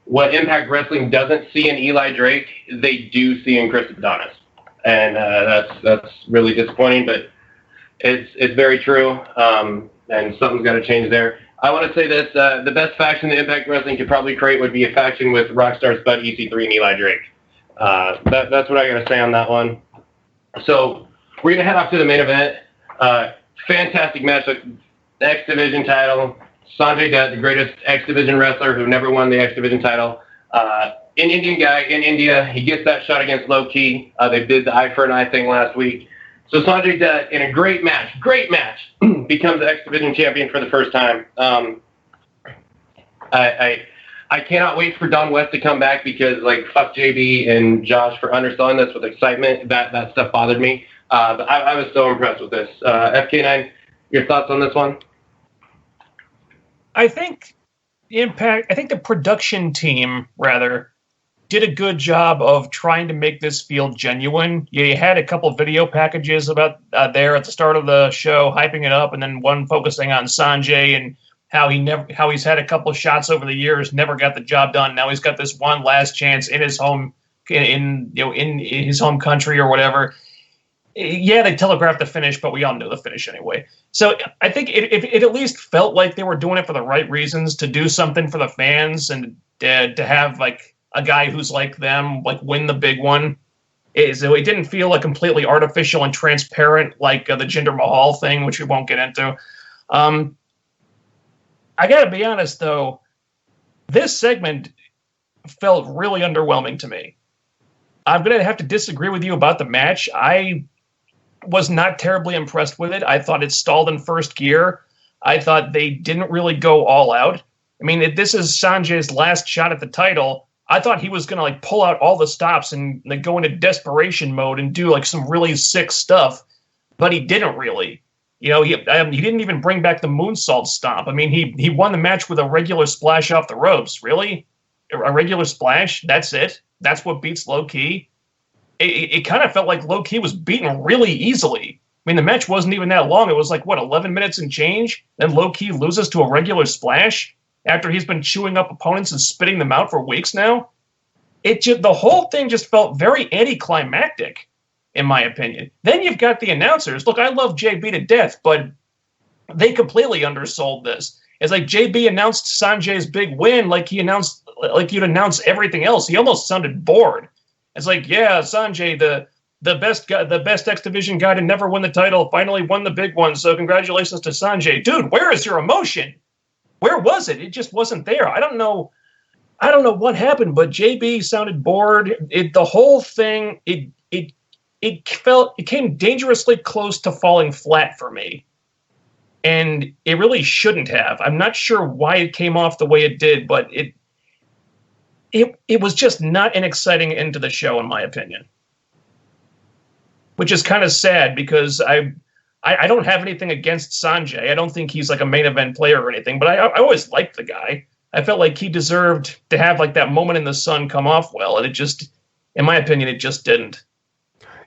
what Impact Wrestling doesn't see in Eli Drake, they do see in Chris Adonis. and that's really disappointing. But it's very true, and something's got to change there. I want to say this: the best faction that Impact Wrestling could probably create would be a faction with Rockstar Spud, EC3, and Eli Drake. That's what I got to say on that one. So we're gonna head off to the main event. Fantastic match, the X Division title. Sanjay Dutt, the greatest X Division wrestler who never won the X Division title. An Indian guy in India. He gets that shot against Low Ki. They did the eye for an eye thing last week. So Sanjay Dutt, in a great match, becomes the X Division champion for the first time. I cannot wait for Don West to come back because, like, fuck JB and Josh for underselling this with excitement. That stuff bothered me. But I was so impressed with this. FK9, your thoughts on this one? I think the production team, rather, did a good job of trying to make this feel genuine. You had a couple video packages about there at the start of the show, hyping it up, and then one focusing on Sanjay and how he's had a couple of shots over the years, never got the job done. Now he's got this one last chance in his home in his home country or whatever. Yeah, they telegraphed the finish, but we all knew the finish anyway. So I think it at least felt like they were doing it for the right reasons, to do something for the fans and to have like a guy who's like them like win the big one. So it didn't feel like completely artificial and transparent like the Jinder Mahal thing, which we won't get into. I got to be honest, though, this segment felt really underwhelming to me. I'm going to have to disagree with you about the match. I was not terribly impressed with it. I thought it stalled in first gear. I thought they didn't really go all out. I mean, if this is Sanjay's last shot at the title, I thought he was going to like pull out all the stops and like go into desperation mode and do like some really sick stuff, but he didn't really. You know, he didn't even bring back the moonsault stomp. I mean, he won the match with a regular splash off the ropes. Really? A regular splash? That's it? That's what beats Low Ki? It kind of felt like Low Ki was beaten really easily. I mean, the match wasn't even that long. It was like, 11 minutes and change? Then Low Ki loses to a regular splash after he's been chewing up opponents and spitting them out for weeks now? The whole thing just felt very anticlimactic, in my opinion. Then you've got the announcers. Look, I love JB to death, but they completely undersold this. It's like JB announced Sanjay's big win like you'd announce everything else. He almost sounded bored. It's like, yeah, Sanjay, the best X Division guy to never win the title, finally won the big one. So congratulations to Sanjay. Dude, where is your emotion? Where was it? It just wasn't there. I don't know what happened, but JB sounded bored. The whole thing, it came dangerously close to falling flat for me. And it really shouldn't have. I'm not sure why it came off the way it did, but it was just not an exciting end to the show, in my opinion. Which is kind of sad because I don't have anything against Sanjay. I don't think he's like a main event player or anything, but I always liked the guy. I felt like he deserved to have like that moment in the sun come off well, and it just, in my opinion, it just didn't.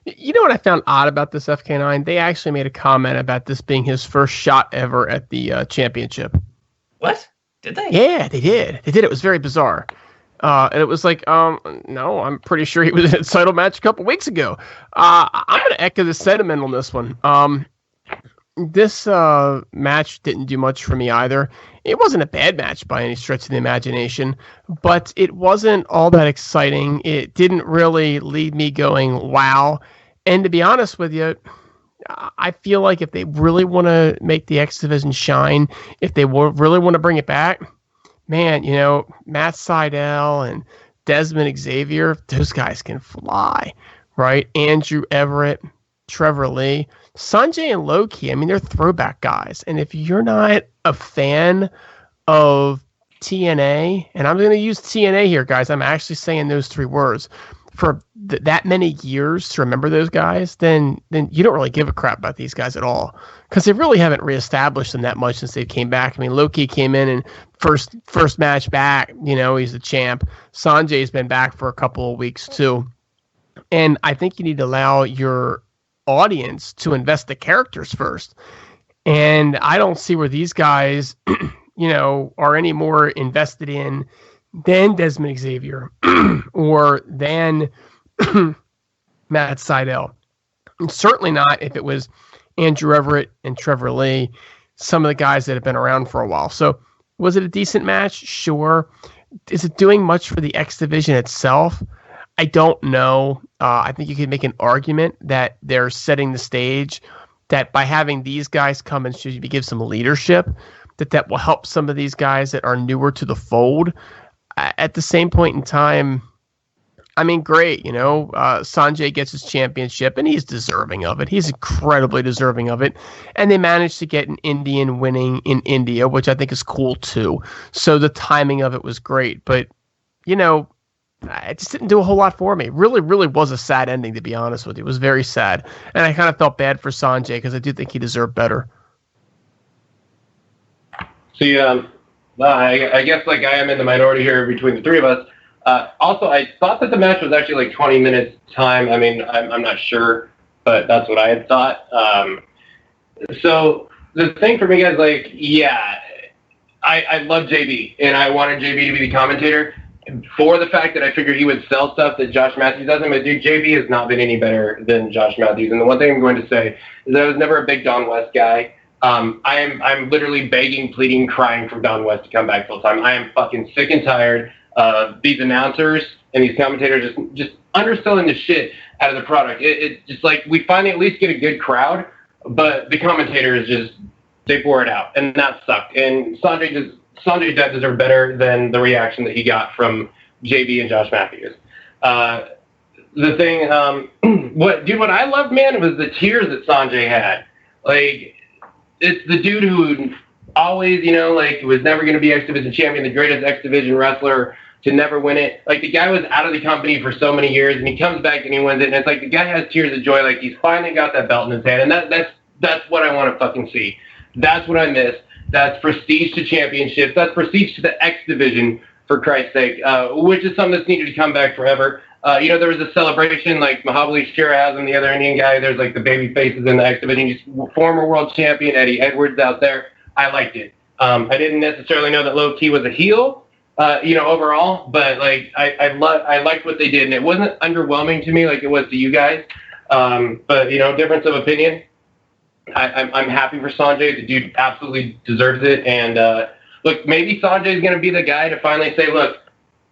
You know what I found odd about this FK9? They actually made a comment about this being his first shot ever at the championship. What? Did they? Yeah, they did. It was very bizarre. And it was like, no, I'm pretty sure he was in a title match a couple weeks ago. I'm going to echo the sentiment on this one. This match didn't do much for me either. It wasn't a bad match by any stretch of the imagination, but it wasn't all that exciting. It didn't really leave me going, wow. And to be honest with you, I feel like if they really want to make the X Division shine, if they really want to bring it back, man, you know, Matt Sydal and Desmond Xavier, those guys can fly, right? Andrew Everett, Trevor Lee, Sanjay and Low Ki, I mean, they're throwback guys. And if you're not a fan of TNA, and I'm going to use TNA here, guys, I'm actually saying those three words, for that many years to remember those guys, then you don't really give a crap about these guys at all. Because they really haven't reestablished them that much since they came back. I mean, Low Ki came in and first match back, you know, he's the champ. Sanjay's been back for a couple of weeks too. And I think you need to allow your audience to invest the characters first. And I don't see where these guys, you know, are any more invested in than Desmond Xavier or than Matt Sydal. And certainly not if it was Andrew Everett and Trevor Lee, some of the guys that have been around for a while. So was it a decent match? Sure. Is it doing much for the X division itself? I don't know. I think you could make an argument that they're setting the stage, that by having these guys come and give some leadership, that will help some of these guys that are newer to the fold. At the same point in time, I mean, great, Sanjay gets his championship, and he's deserving of it. He's incredibly deserving of it. And they managed to get an Indian winning in India, which I think is cool, too. So the timing of it was great. But, it just didn't do a whole lot for me. Really, really was a sad ending, to be honest with you. It was very sad. And I kind of felt bad for Sanjay because I do think he deserved better. See, I guess I am in the minority here between the three of us. Also, I thought that the match was actually 20 minutes time. I mean, I'm not sure, but that's what I had thought. So the thing for me, guys, I love JB, and I wanted JB to be the commentator for the fact that I figured he would sell stuff that Josh Matthews doesn't. But dude, JB has not been any better than Josh Matthews. And the one thing I'm going to say is that I was never a big Don West guy. I'm literally begging, pleading, crying for Don West to come back full time. I am fucking sick and tired of these announcers and these commentators just underselling the shit out of the product. It's just we finally at least get a good crowd, but the commentators they bore it out, and that sucked. And Sanjay does deserve better than the reaction that he got from JB and Josh Matthews. The thing, what I loved, man, was the tears that Sanjay had. It's the dude who always, was never going to be X Division champion, the greatest X Division wrestler to never win it. The guy was out of the company for so many years, and he comes back and he wins it, and it's the guy has tears of joy, he's finally got that belt in his hand, and that's what I want to fucking see. That's what I miss. That's prestige to championships. That's prestige to the X Division, for Christ's sake, which is something that's needed to come back forever. There was a celebration Mahabali Shera has, and the other Indian guy. There's the baby faces in the X Division. Former world champion Eddie Edwards out there. I liked it. I didn't necessarily know that Low Key was a heel, overall, but I liked what they did, and it wasn't underwhelming to me like it was to you guys. But difference of opinion. I'm happy for Sanjay. The dude absolutely deserves it. And look, maybe Sanjay's going to be the guy to finally say, look,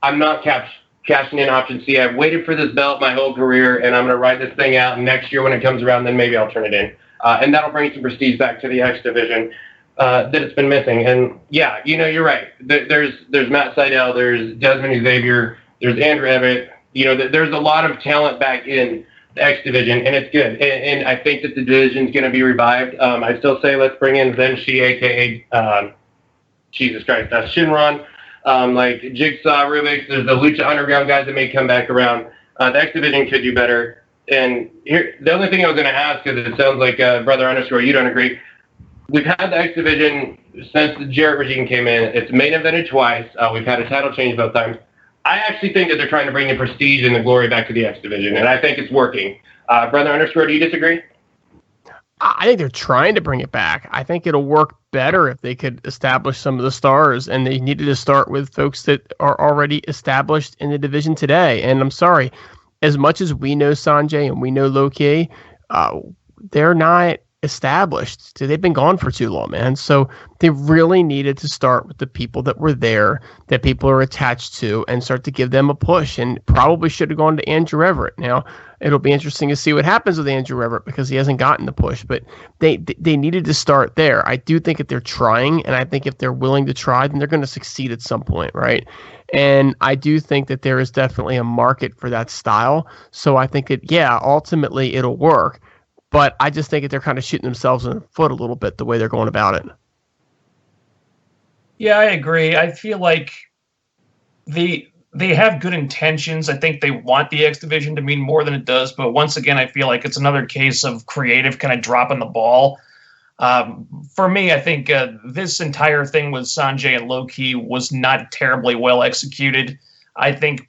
I'm not cashing in option C. I've waited for this belt my whole career, and I'm going to ride this thing out. And next year when it comes around, then maybe I'll turn it in. And that'll bring some prestige back to the X Division that it's been missing. And yeah, you're right. There's Matt Sydal, there's Desmond Xavier, there's Andrew Everett. There's a lot of talent back in the X Division, and it's good. And I think that the division's going to be revived. I still say let's bring in Zenshi, a.k.a. Jesus Christ, that's Shinron. Jigsaw, Rubik's, there's the Lucha Underground guys that may come back around. The X Division could do better. And here, the only thing I was going to ask, because it sounds like Brother _ you don't agree. We've had the X Division since the Jarrett regime came in. It's main evented twice. We've had a title change both times. I actually think that they're trying to bring the prestige and the glory back to the X Division, and I think it's working. Brother _ do you disagree? I think they're trying to bring it back. I think it'll work better if they could establish some of the stars, and they needed to start with folks that are already established in the division today. And I'm sorry, as much as we know Sanjay and we know Low Key, they're not established. So they've been gone for too long, man. So they really needed to start with the people that were there, that people are attached to, and start to give them a push. And probably should have gone to Andrew Everett. Now, it'll be interesting to see what happens with Andrew Everett because he hasn't gotten the push, but they needed to start there. I do think that they're trying, and I think if they're willing to try, then they're going to succeed at some point, right? And I do think that there is definitely a market for that style. So I think that, yeah, ultimately it'll work. But I just think that they're kind of shooting themselves in the foot a little bit the way they're going about it. Yeah, I agree. I feel like they have good intentions. I think they want the X Division to mean more than it does. But once again, I feel like it's another case of creative kind of dropping the ball. For me, I think this entire thing with Sanjay and Low Key was not terribly well executed. I think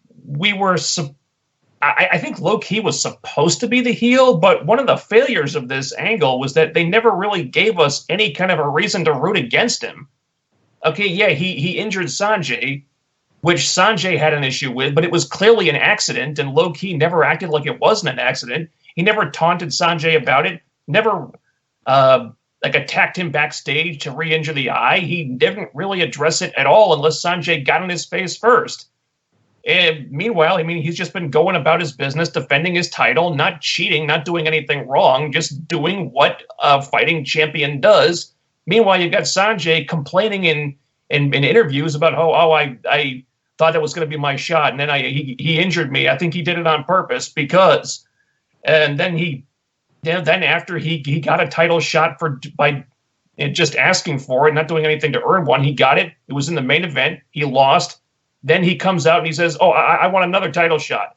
I think Low Key was supposed to be the heel, but one of the failures of this angle was that they never really gave us any kind of a reason to root against him. Okay, yeah, he injured Sanjay, which Sanjay had an issue with, but it was clearly an accident, and low-key never acted like it wasn't an accident. He never taunted Sanjay about it, never attacked him backstage to re-injure the eye. He didn't really address it at all unless Sanjay got in his face first. And meanwhile, he's just been going about his business, defending his title, not cheating, not doing anything wrong, just doing what a fighting champion does. Meanwhile, you've got Sanjay complaining in interviews about, I thought that was going to be my shot, and then he injured me. I think he did it on purpose because, and then then after he got a title shot by just asking for it, not doing anything to earn one, he got it. It was in the main event. He lost. Then he comes out and he says, I want another title shot.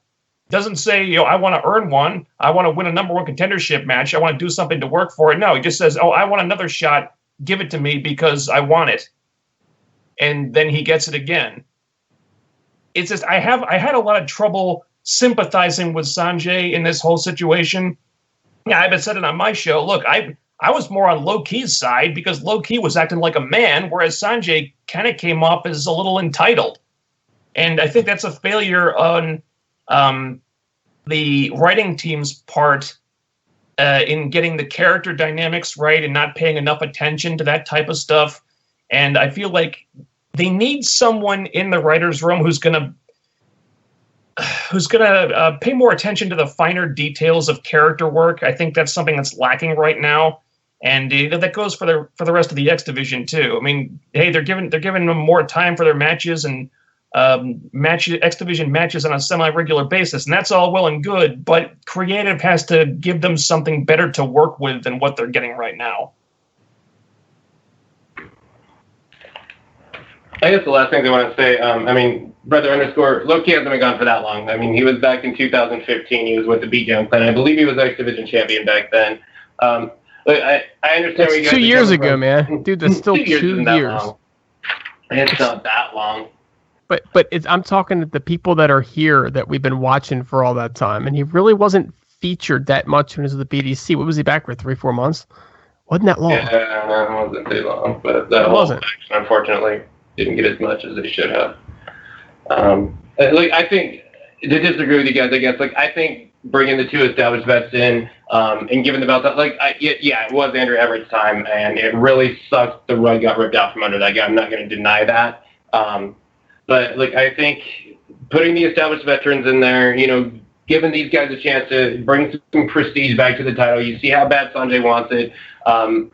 Doesn't say, I want to earn one. I want to win a number one contendership match. I want to do something to work for it. No, he just says, I want another shot. Give it to me because I want it. And then he gets it again. It's just I had a lot of trouble sympathizing with Sanjay in this whole situation. Yeah, I've said it on my show. Look, I was more on Low-Key's side because Low-Key was acting like a man, whereas Sanjay kind of came off as a little entitled. And I think that's a failure on the writing team's part in getting the character dynamics right and not paying enough attention to that type of stuff. And I feel like they need someone in the writer's room who's gonna pay more attention to the finer details of character work. I think that's something that's lacking right now, and that goes for the rest of the X division too. Hey, they're giving them more time for their matches and X division matches on a semi-regular basis, and that's all well and good. But creative has to give them something better to work with than what they're getting right now. I guess the last thing I want to say, Brother Underscore, Low-Key hasn't been gone for that long. He was back in 2015. He was with the Beatdown Clan. I believe he was X Division champion back then. I understand where you guys 2 years ago, man. Dude, that's still 2 years. It's not that long. But I'm talking to the people that are here that we've been watching for all that time, and he really wasn't featured that much when he was with the BDC. What was he back for, 3-4 months? Wasn't that long? Yeah, no, it wasn't too long. But that whole faction, unfortunately, didn't get as much as they should have. I think, to disagree with you guys, I guess, I think bringing the two established vets in and giving the belts out, it was Andrew Everett's time, and it really sucks the rug got ripped out from under that guy. I'm not going to deny that. But I think putting the established veterans in there, giving these guys a chance to bring some prestige back to the title. You see how bad Sanjay wants it, and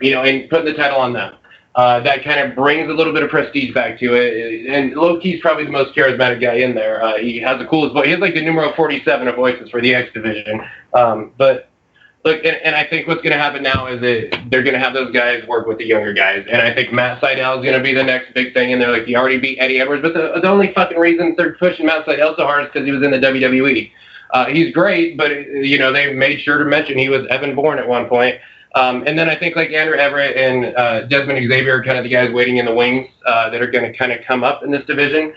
putting the title on them. That kind of brings a little bit of prestige back to it. And Low-Key's probably the most charismatic guy in there. He has the coolest voice. He has the numero 47 of voices for the X Division. But look, and I think what's going to happen now is that they're going to have those guys work with the younger guys. And I think Matt Sydal is going to be the next big thing in there. He already beat Eddie Edwards. But the only fucking reason they're pushing Matt Sydal so hard is because he was in the WWE. He's great, but, they made sure to mention he was Evan Bourne at one point. And then I think Andrew Everett and Desmond Xavier are kind of the guys waiting in the wings that are going to kind of come up in this division.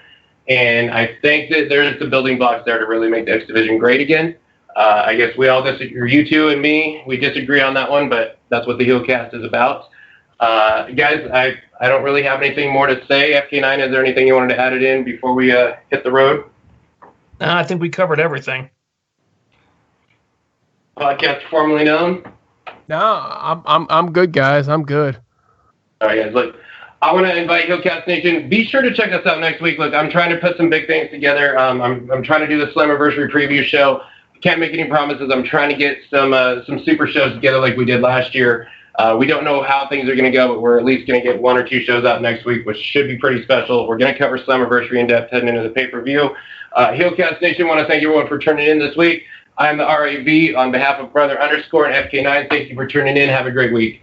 And I think that there's some building blocks there to really make the X division great again. I guess we all disagree, you two and me, we disagree on that one, but that's what the Heelcast is about. Guys, I don't really have anything more to say. FK9, is there anything you wanted to add it in before we hit the road? I think we covered everything. Podcast formerly known? No, I'm good, guys. I'm good. All right, guys. Look, I want to invite Heelcast Nation. Be sure to check us out next week. Look, I'm trying to put some big things together. I'm trying to do the Slammiversary preview show. Can't make any promises. I'm trying to get some super shows together like we did last year. We don't know how things are going to go, but we're at least going to get 1 or 2 shows out next week, which should be pretty special. We're going to cover Slammiversary in depth heading into the pay-per-view. Heelcast Nation, want to thank everyone for tuning in this week. I'm the RAV on behalf of Brother Underscore and FK9. Thank you for tuning in. Have a great week.